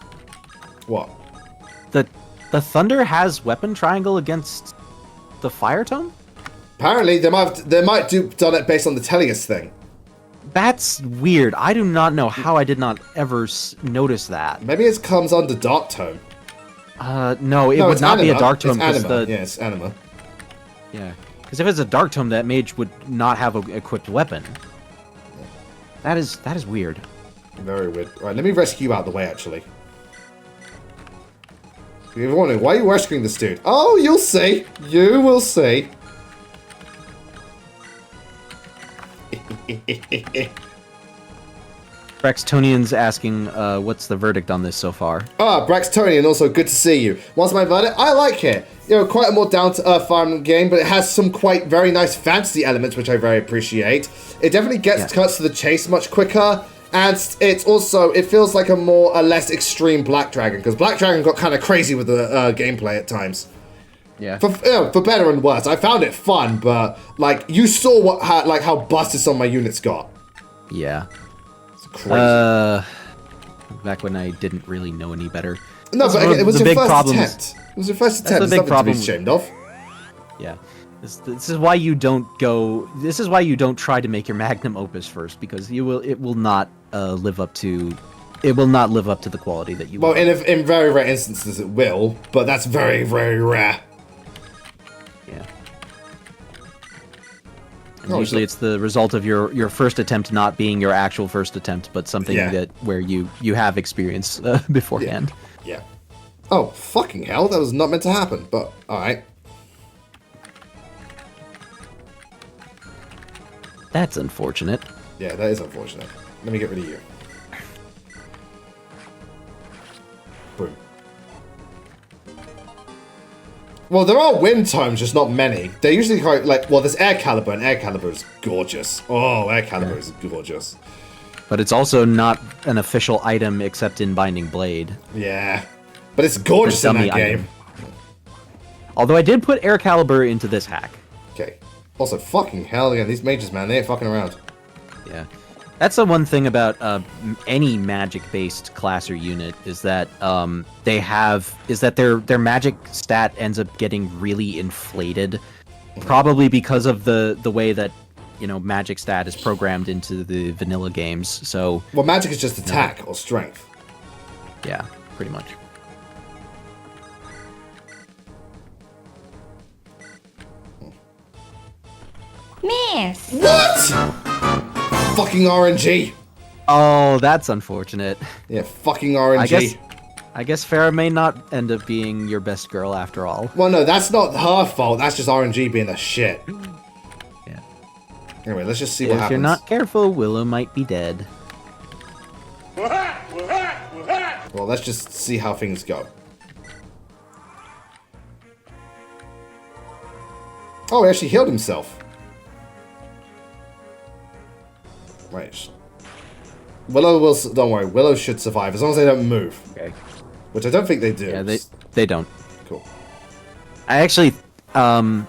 What? The Thunder has weapon triangle against the Fire Tome? Apparently, they might do done it based on the Tellius thing. That's weird. I do not know how I did not ever notice that. Maybe it comes under Dark Tome. No, it would not be a Dark Tome. It's anima. Yeah, it's anima. Yeah, because if it's a Dark Tome, that mage would not have an equipped weapon. That is weird. Very weird. Right, let me rescue you out of the way, actually. You're wondering, why are you rescuing this dude? Oh, you'll see. You will see. Braxtonian's asking, what's the verdict on this so far? Ah, Braxtonian, also good to see you. What's my verdict? I like it. You know, quite a more down-to-earth Fire Emblem game, but it has some quite very nice fantasy elements, which I very appreciate. It definitely cuts to the chase much quicker, and it's also, it feels like a less extreme Black Dragon, because Black Dragon got kind of crazy with the gameplay at times. Yeah. For better and worse. I found it fun, but, like, you saw how busted some of my units got. Yeah. It's crazy. Back when I didn't really know any better. No, but again, it was your first attempt. It was your first attempt. That's the big problem. To be ashamed of. Yeah. This is why you don't go. This is why you don't try to make your magnum opus first, because it will not live up to. It will not live up to the quality that you. Well, in very rare instances, it will, but that's very, very rare. Yeah. Usually, it's the result of your first attempt not being your actual first attempt, but something where you have experience beforehand. Yeah. Oh, fucking hell, that was not meant to happen, but alright. That's unfortunate. Yeah, that is unfortunate. Let me get rid of you. Boom. Well, there are wind tomes, just not many. They're usually quite, like, well, there's Air Caliber, and Air Caliber is gorgeous. Oh, Air Caliber is gorgeous. But it's also not an official item except in Binding Blade. Yeah. But it's gorgeous in that game. Although I did put Air Caliber into this hack. Okay. Also, fucking hell, again, these mages, man, they ain't fucking around. Yeah. That's the one thing about any magic-based class or unit is that their magic stat ends up getting really inflated, probably because of the way that magic stat is programmed into the vanilla games. So well, magic is just attack or strength. Yeah, pretty much. Miss! What? Fucking RNG. Oh, that's unfortunate. Yeah, fucking RNG. I guess Farah may not end up being your best girl after all. Well, no, that's not her fault. That's just RNG being a shit. Yeah. Anyway, let's just see what happens. If you're not careful, Willow might be dead. Well, let's just see how things go. Oh, he actually healed himself. Right. Willow will... Don't worry, Willow should survive, as long as they don't move. Okay. Which I don't think they do. Yeah, they don't. Cool. I actually, part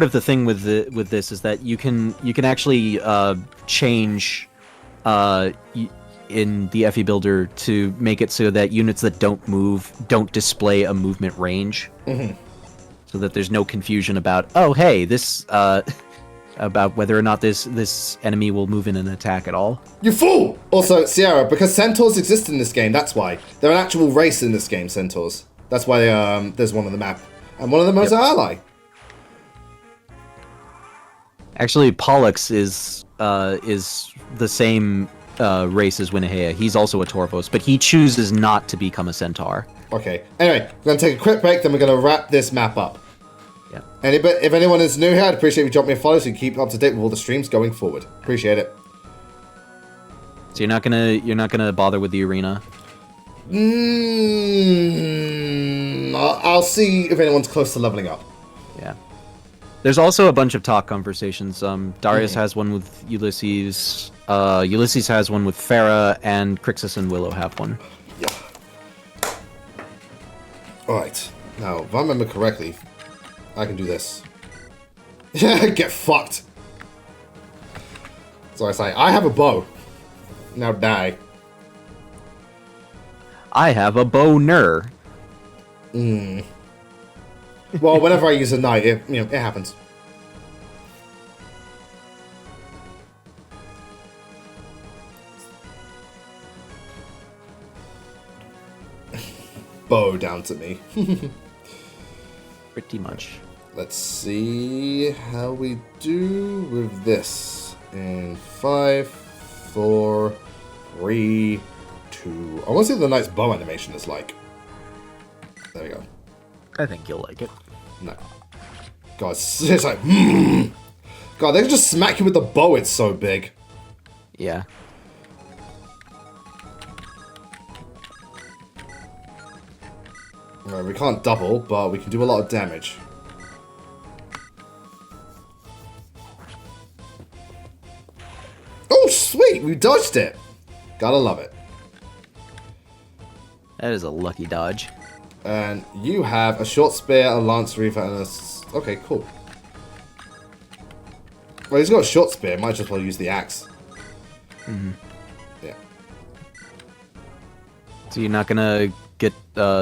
of the thing with this is that you can actually change in the FE builder to make it so that units that don't move don't display a movement range. Mm-hmm. So that there's no confusion about, oh hey, this about whether or not this enemy will move in an attack at all. You fool! Also, Sierra, because centaurs exist in this game, that's why. They're an actual race in this game, centaurs. That's why there's one on the map. And one of them is an ally. Actually, Pollux is the same race as Winahea. He's also a Torvos, but he chooses not to become a centaur. Okay. Anyway, we're going to take a quick break, then we're going to wrap this map up. Yeah. If anyone is new here, I'd appreciate if you drop me a follow so you can keep up to date with all the streams going forward. Appreciate it. So you're not gonna bother with the arena? I'll see if anyone's close to leveling up. Yeah. There's also a bunch of talk conversations. Darius has one with Ulysses. Ulysses has one with Farah, and Crixus and Willow have one. Yeah. Alright. Now, if I remember correctly, I can do this. Yeah, get fucked. So I say, I have a bow. Now die. I have a boner. Well, whenever I use a knight, it happens. Bow down to me. Pretty much. Let's see how we do with this. In 5, 4, 3, 2. I want to see what the knight's bow animation is like. There we go. I think you'll like it. No. God, it's like, God, they can just smack you with the bow, it's so big. Yeah. Right, we can't double, but we can do a lot of damage. Oh, sweet! We dodged it! Gotta love it. That is a lucky dodge. And you have a short spear, a lance reaver, and a... Okay, cool. Well, he's got a short spear. Might just well use the axe. Mm-hmm. Yeah. So you're not gonna get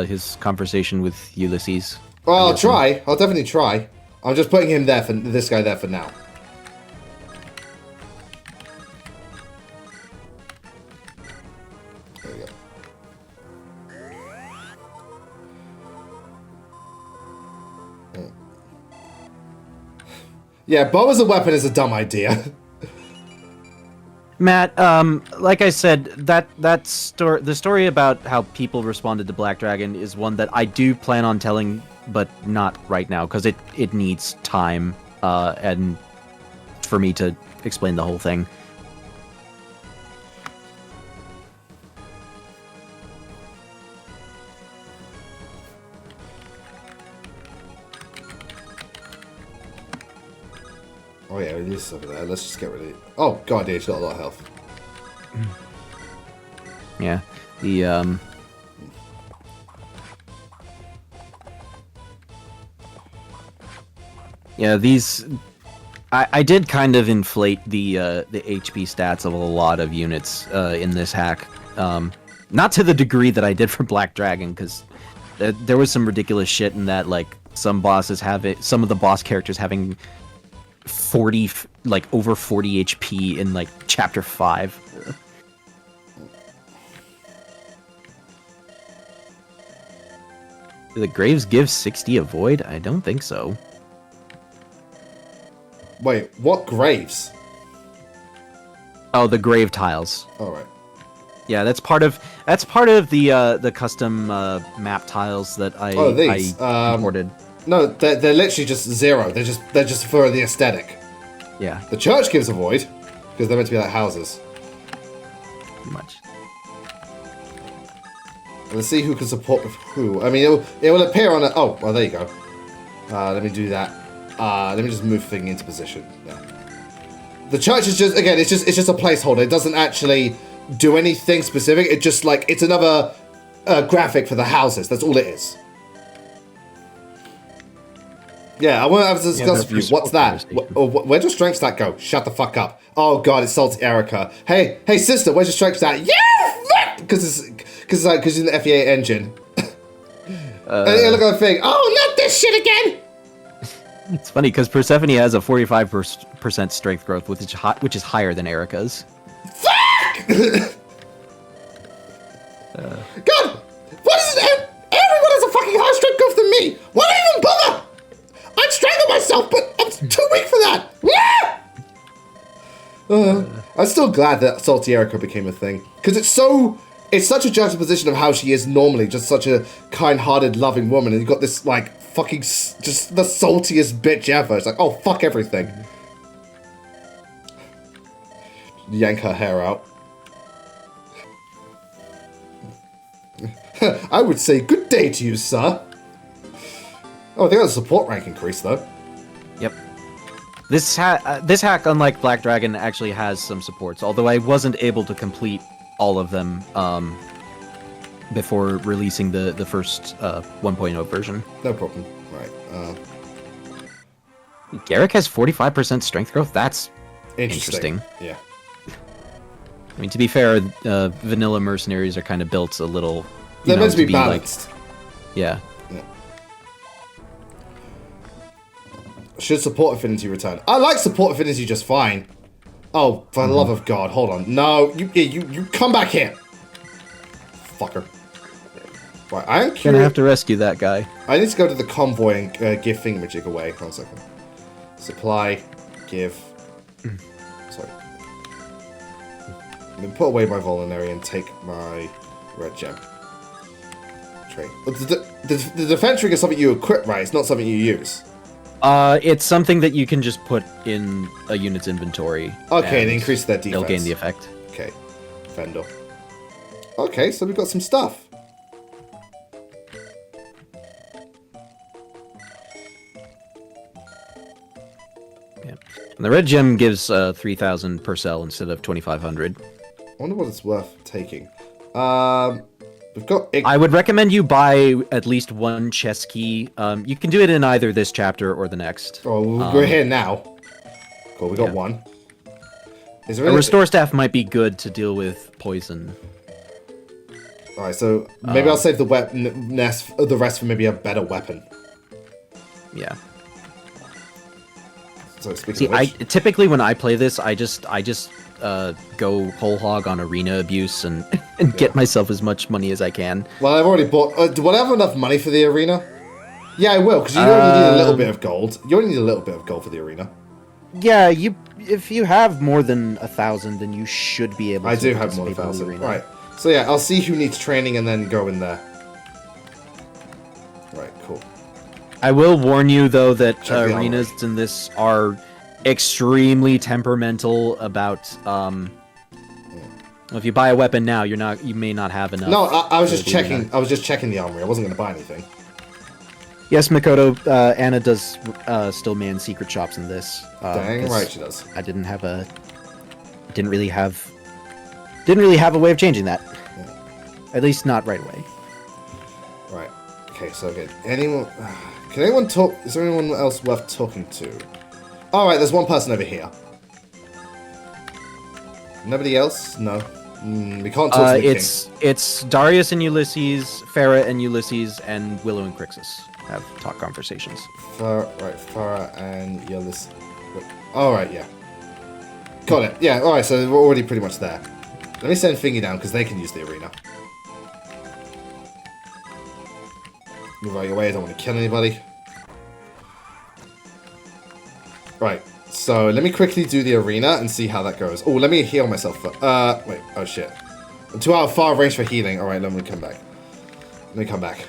his conversation with Ulysses? Well, I'll try. I'll definitely try. I'm just putting him there for this guy there for now. There we go. Yeah, bow as a weapon is a dumb idea. Matt, like I said, the story about how people responded to Black Dragon is one that I do plan on telling, but not right now, because it needs time, and for me to explain the whole thing. Oh yeah, it is over there. Let's just get rid of it. Oh god, yeah, he's got a lot of health. Yeah, the yeah, these I did kind of inflate the HP stats of a lot of units in this hack. Not to the degree that I did for Black Dragon, because there was some ridiculous shit in that, like some bosses have it, some of the boss characters having 40, like over 40 HP in like chapter 5. Do the graves give 60 avoid? I don't think so. Wait, what graves? Oh, the grave tiles. All right. Yeah, that's part of the custom map tiles that I imported. No, they're literally just 0. They're just for the aesthetic. Yeah. The church gives a void because they're meant to be like houses. Pretty much. Let's see who can support with who. I mean, it will appear on a... Oh, well, there you go. Let me do that. Let me just move thing into position. Yeah. The church is just, again, it's just a placeholder. It doesn't actually do anything specific. It's just like, it's another graphic for the houses. That's all it is. Yeah, I want to have to discuss with you. What's that? Where'd your strength stat go? Shut the fuck up. Oh god, it's Salty Erica. Hey sister, where's your strength stat? Yeah, because it's in the FEA engine. And look at the thing. Oh, not this shit again. It's funny because Persephone has a 45% strength growth, which is higher than Erica's. Fuck! God, what is it? Everyone has a fucking higher strength growth than me. Why do I even bother? I'd strangle myself, but I'm too weak for that. I'm still glad that Salty Erica became a thing because it's such a juxtaposition of how she is normally, just such a kind-hearted, loving woman, and you got this like fucking just the saltiest bitch ever. It's like, oh fuck everything. Yank her hair out. I would say good day to you, sir. Oh, I think that's a support rank increase, though. Yep. This hack, unlike Black Dragon, actually has some supports, although I wasn't able to complete all of them before releasing the first 1.0 version. No problem. Right. Garrick has 45% strength growth? That's interesting. Yeah. I mean, to be fair, vanilla mercenaries are kind of built a little... They're meant to be balanced. Like, yeah. Should support affinity return? I like support affinity just fine. Oh, for the love of God, hold on. No, you come back here. Fucker. Right, I am curious. Gonna have to rescue that guy. I need to go to the convoy and give thingamajig away. Hold on a second. Supply, give. Sorry. I'm gonna put away my Volinary and take my red gem. Trade. The defense ring is something you equip, right? It's not something you use. It's something that you can just put in a unit's inventory. Okay, and increase their defense. They'll gain the effect. Okay, Vendor. Okay, so we've got some stuff. Yeah. And the red gem gives 3,000 per cell instead of 2,500. I wonder what it's worth taking. We've got... I would recommend you buy at least one chess key. You can do it in either this chapter or the next. Oh, we're here now. Cool, we got one. Is there a restore staff might be good to deal with poison. Alright, so maybe I'll save the rest for maybe a better weapon. Yeah. So speaking of which... typically when I play this, I just go whole hog on arena abuse and get myself as much money as I can. Well, I've already bought... do I have enough money for the arena? Yeah, I will, because you only need a little bit of gold. You only need a little bit of gold for the arena. Yeah, if you have more than 1,000, then you should be able to... I do have more than 1,000. Right. So yeah, I'll see who needs training and then go in there. Right, cool. I will warn you, though, that arenas in this are extremely temperamental about... if you buy a weapon now, you may not have enough. No, I was just checking. I was just checking the armory. I wasn't going to buy anything. Yes, Mikoto, Anna does still man secret shops in this. Dang right she does. I didn't really have a way of changing that. Yeah. At least not right away. Right. Okay, so good. Can anyone talk? Is there anyone else worth talking to? Alright, there's one person over here. Nobody else? No. We can't talk to the king. It's Darius and Ulysses, Farah and Ulysses, and Willow and Crixus have talk conversations. Farah and Ulysses. Alright, yeah. Got it. Yeah, alright, so we're already pretty much there. Let me send Thingy down, because they can use the arena. Move out of your way, I don't want to kill anybody. Right, so let me quickly do the arena and see how that goes. Oh, let me heal myself. Wait, oh shit. I'm too out of far range for healing. Alright, let me come back. Let me come back.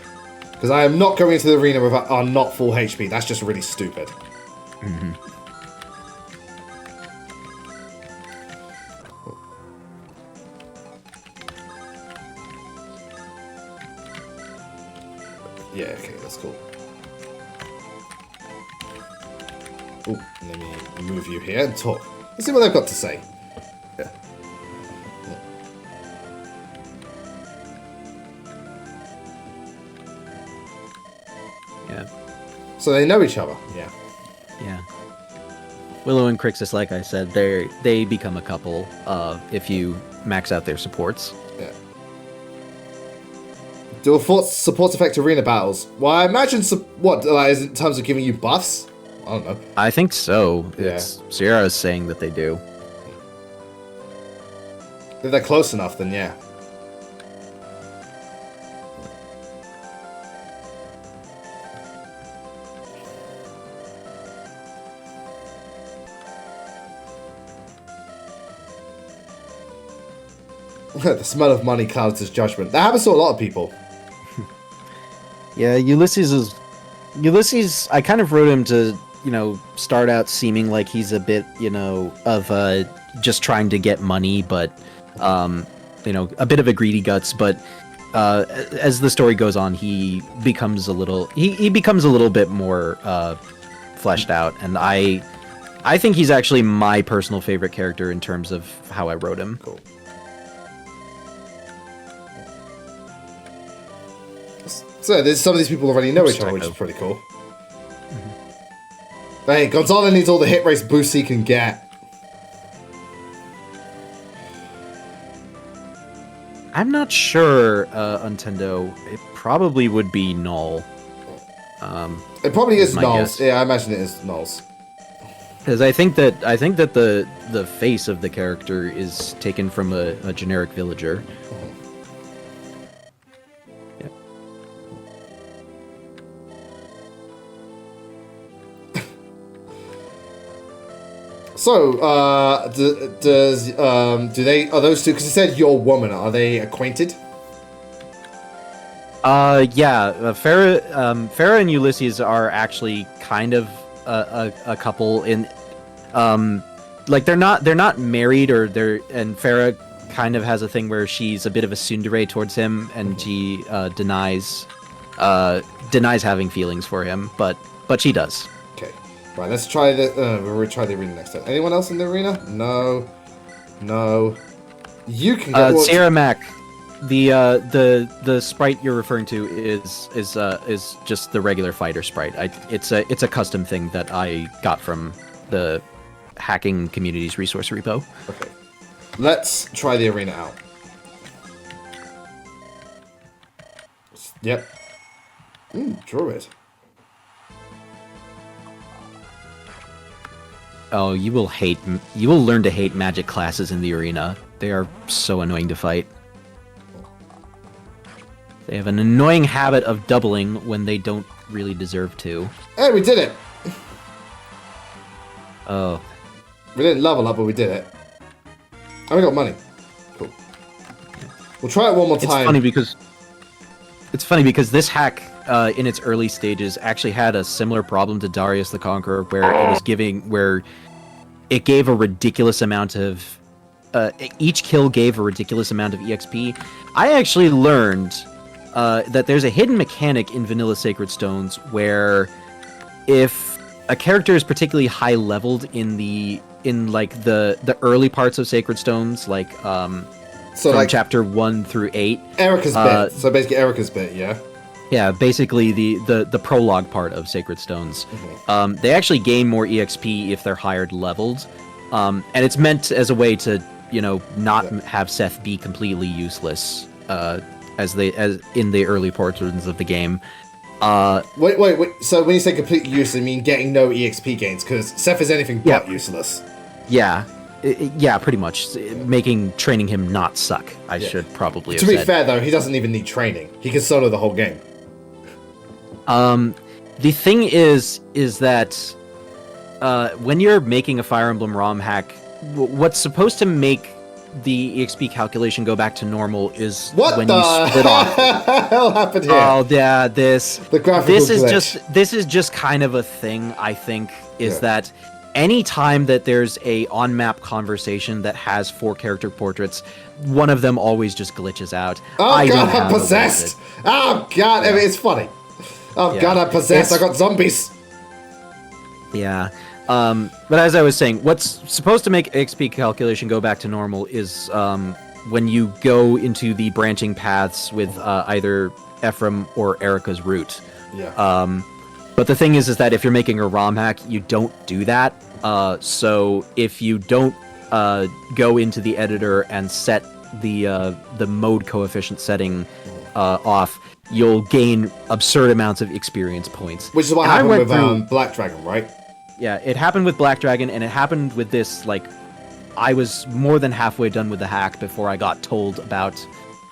Because I am not going into the arena with our not full HP. That's just really stupid. Mm-hmm. Yeah, okay, that's cool. Oh, let me move you here and talk. Let's see what they've got to say. Yeah. Yeah. So they know each other. Yeah. Yeah. Willow and Crixus, like I said, they become a couple if you max out their supports. Yeah. Do supports affect arena battles? Well, I imagine what is in terms of giving you buffs. I don't know. I think so. Yeah. Sierra is saying that they do. If they're close enough, then yeah. The smell of money clouds his judgment. That happens to a lot of people. Yeah, Ulysses, I kind of wrote him to, start out seeming like he's a bit, of just trying to get money, but, a bit of a greedy guts, but as the story goes on, he becomes a little, he becomes a little bit more fleshed out, and I think he's actually my personal favorite character in terms of how I wrote him. Cool. So there's some of these people already know each other, which is pretty cool. Mm-hmm. Hey, Gonzalo needs all the hit race boosts he can get. I'm not sure, Nintendo. It probably would be null. It probably is my nulls. guess. Yeah, I imagine it is nulls. Because I think that the face of the character is taken from a generic villager. So, are those two, because it said your woman, are they acquainted? Yeah, Farah and Ulysses are actually kind of a couple in, like they're not married, and Farah kind of has a thing where she's a bit of a tsundere towards him, and she denies having feelings for him, but she does. Okay. Right, let's try we'll try the arena next time. Anyone else in the arena? No. You can get Sierra Mac. The sprite you're referring to is just the regular fighter sprite. It's a custom thing that I got from the hacking community's resource repo. Okay. Let's try the arena out. Yep. Druid. Oh, you will learn to hate magic classes in the arena. They are so annoying to fight. They have an annoying habit of doubling when they don't really deserve to. Hey, we did it! Oh. We didn't level up, but we did it. And we got money. Cool. We'll try it one more time. It's funny because this hack, in its early stages, actually had a similar problem to Darius the Conqueror, where it gave a ridiculous amount of... each kill gave a ridiculous amount of EXP. I actually learned that there's a hidden mechanic in Vanilla Sacred Stones where if a character is particularly high leveled in the early parts of Sacred Stones, like from chapter 1 through 8. Erica's bit. So basically Erica's bit, yeah? Yeah, basically the prologue part of Sacred Stones. Mm-hmm. They actually gain more EXP if they're higher leveled. And it's meant as a way to, not have Seth be completely useless, as in the early portions of the game. Wait. So when you say completely useless, you mean getting no EXP gains? Because Seth is anything but useless. Yeah. Yeah, pretty much. Training him not suck, I should probably have said. To be fair, though, he doesn't even need training. He can solo the whole game. The thing is that when you're making a Fire Emblem ROM hack, what's supposed to make the EXP calculation go back to normal is when you split off. What the hell happened here? Oh, yeah, this is just kind of a thing, I think, that any time that there's a on-map conversation that has 4 character portraits, one of them always just glitches out. Oh, God, I'm possessed! Oh, God, I mean, it's funny. Oh, God, I'm possessed. I got zombies. Yeah. But as I was saying, what's supposed to make XP calculation go back to normal is when you go into the branching paths with either Ephraim or Erica's route. Yeah. But the thing is that if you're making a ROM hack, you don't do that. So if you don't go into the editor and set the mode coefficient setting off, you'll gain absurd amounts of experience points. Which is what happened with Black Dragon, right? Yeah, it happened with Black Dragon, and it happened with this, like, I was more than halfway done with the hack before I got told about...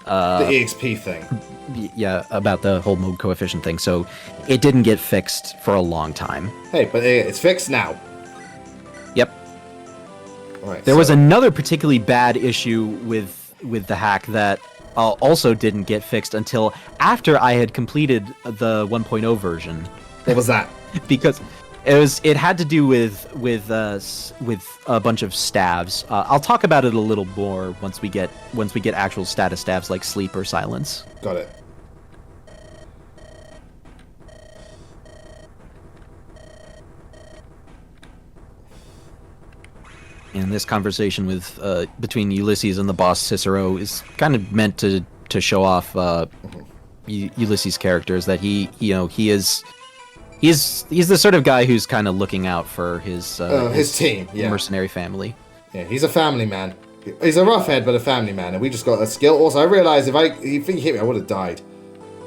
the EXP thing. Yeah, about the whole mode coefficient thing, so it didn't get fixed for a long time. Hey, but it's fixed now. Yep. Right, there was another particularly bad issue with the hack that also didn't get fixed until after I had completed the 1.0 version. What was that? Because... It had to do with a bunch of stabs. I'll talk about it a little more once we get actual status stabs like sleep or silence. Got it. And this conversation with between Ulysses and the boss Cicero is kind of meant to show off Ulysses' characters, that He's the sort of guy who's kind of looking out for his team, yeah. Mercenary family. Yeah, he's a family man. He's a roughhead, but a family man, and we just got a skill. Also, I realized if he hit me, I would have died.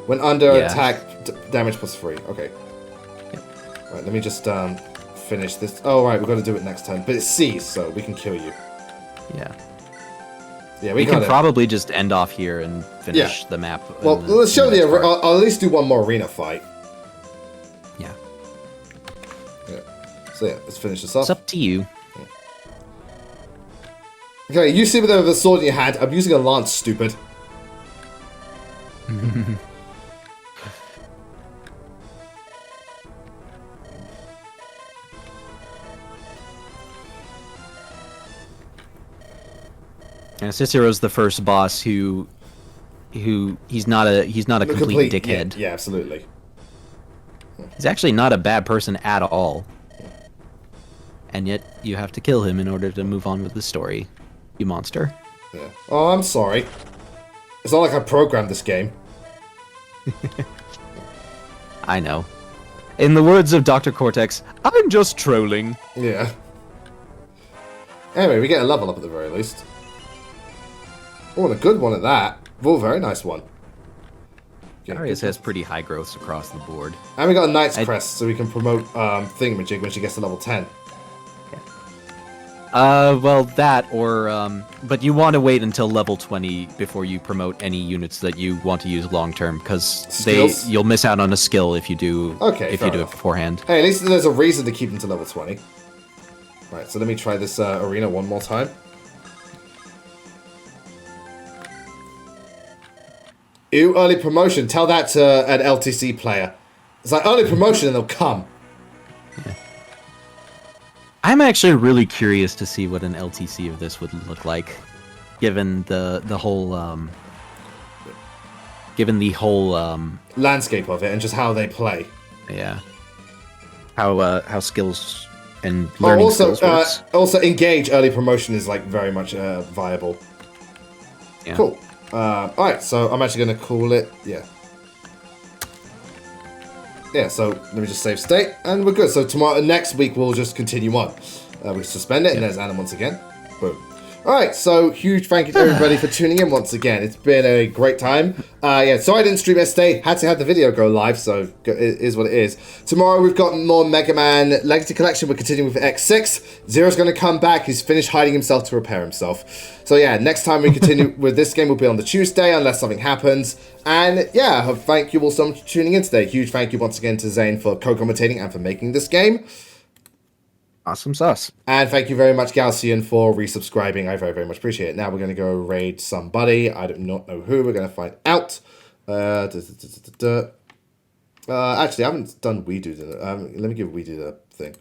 When under attack, damage +3. Okay. Yep. Right, let me just finish this. Oh, right, we've got to do it next time. But it's seized, so we can kill you. Yeah. Yeah, we can probably just end off here and finish the map. Well, let's show I'll at least do one more arena fight. Yeah. So yeah, let's finish this off. It's up to you. Okay, you see with the sword in your hand. I'm using a lance, stupid. And Cicero's the first boss who he's not a complete dickhead. Yeah, absolutely. He's actually not a bad person at all. And yet you have to kill him in order to move on with the story. You monster. Yeah. Oh, I'm sorry. It's not like I programmed this game. I know. In the words of Dr. Cortex, I'm just trolling. Yeah. Anyway, we get a level up at the very least. Oh, and a good one at that. Oh, very nice one. Darius has pretty high growths across the board. And we got a Knight's Crest, so we can promote Thingamajig when she gets to level 10. Well, that, or, but you want to wait until level 20 before you promote any units that you want to use long-term, because you'll miss out on a skill if you do it beforehand. Hey, at least there's a reason to keep them to level 20. Right, so let me try this arena one more time. Ew, early promotion. Tell that to an LTC player. It's like early promotion and they'll come. Yeah. I'm actually really curious to see what an LTC of this would look like, given the whole landscape of it and just how they play. Yeah. How skills and learning skills works. Also, engage early promotion is like very much viable. Yeah. Cool. Alright, so I'm actually going to call it, yeah, so let me just save state, and we're good. So next week, we'll just continue on. We suspend it, and there's Anna once again. Boom. Alright, so huge thank you to everybody for tuning in once again. It's been a great time. So I didn't stream yesterday. Had to have the video go live, so it is what it is. Tomorrow we've got more Mega Man Legacy Collection. We're continuing with X6. Zero's going to come back. He's finished hiding himself to repair himself. So yeah, next time we continue with this game will be on the Tuesday, unless something happens. And yeah, thank you all so much for tuning in today. Huge thank you once again to Zane for co-commentating and for making this game. Awesome sauce. And thank you very much, Galcian, for resubscribing. I very, very much appreciate it. Now we're going to go raid somebody. I do not know who. We're going to find out. Actually, I haven't done WeDo. Let me give WeDo the thing.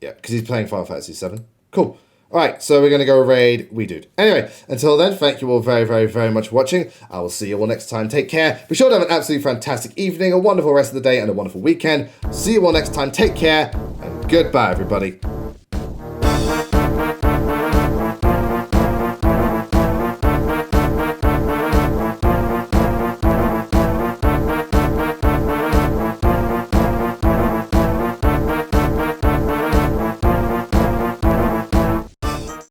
Yeah, because he's playing Final Fantasy VII. Cool. Alright, so we're going to go raid WeDo. Anyway, until then, thank you all very, very, very much for watching. I will see you all next time. Take care. Be sure to have an absolutely fantastic evening, a wonderful rest of the day, and a wonderful weekend. See you all next time. Take care. And goodbye, everybody.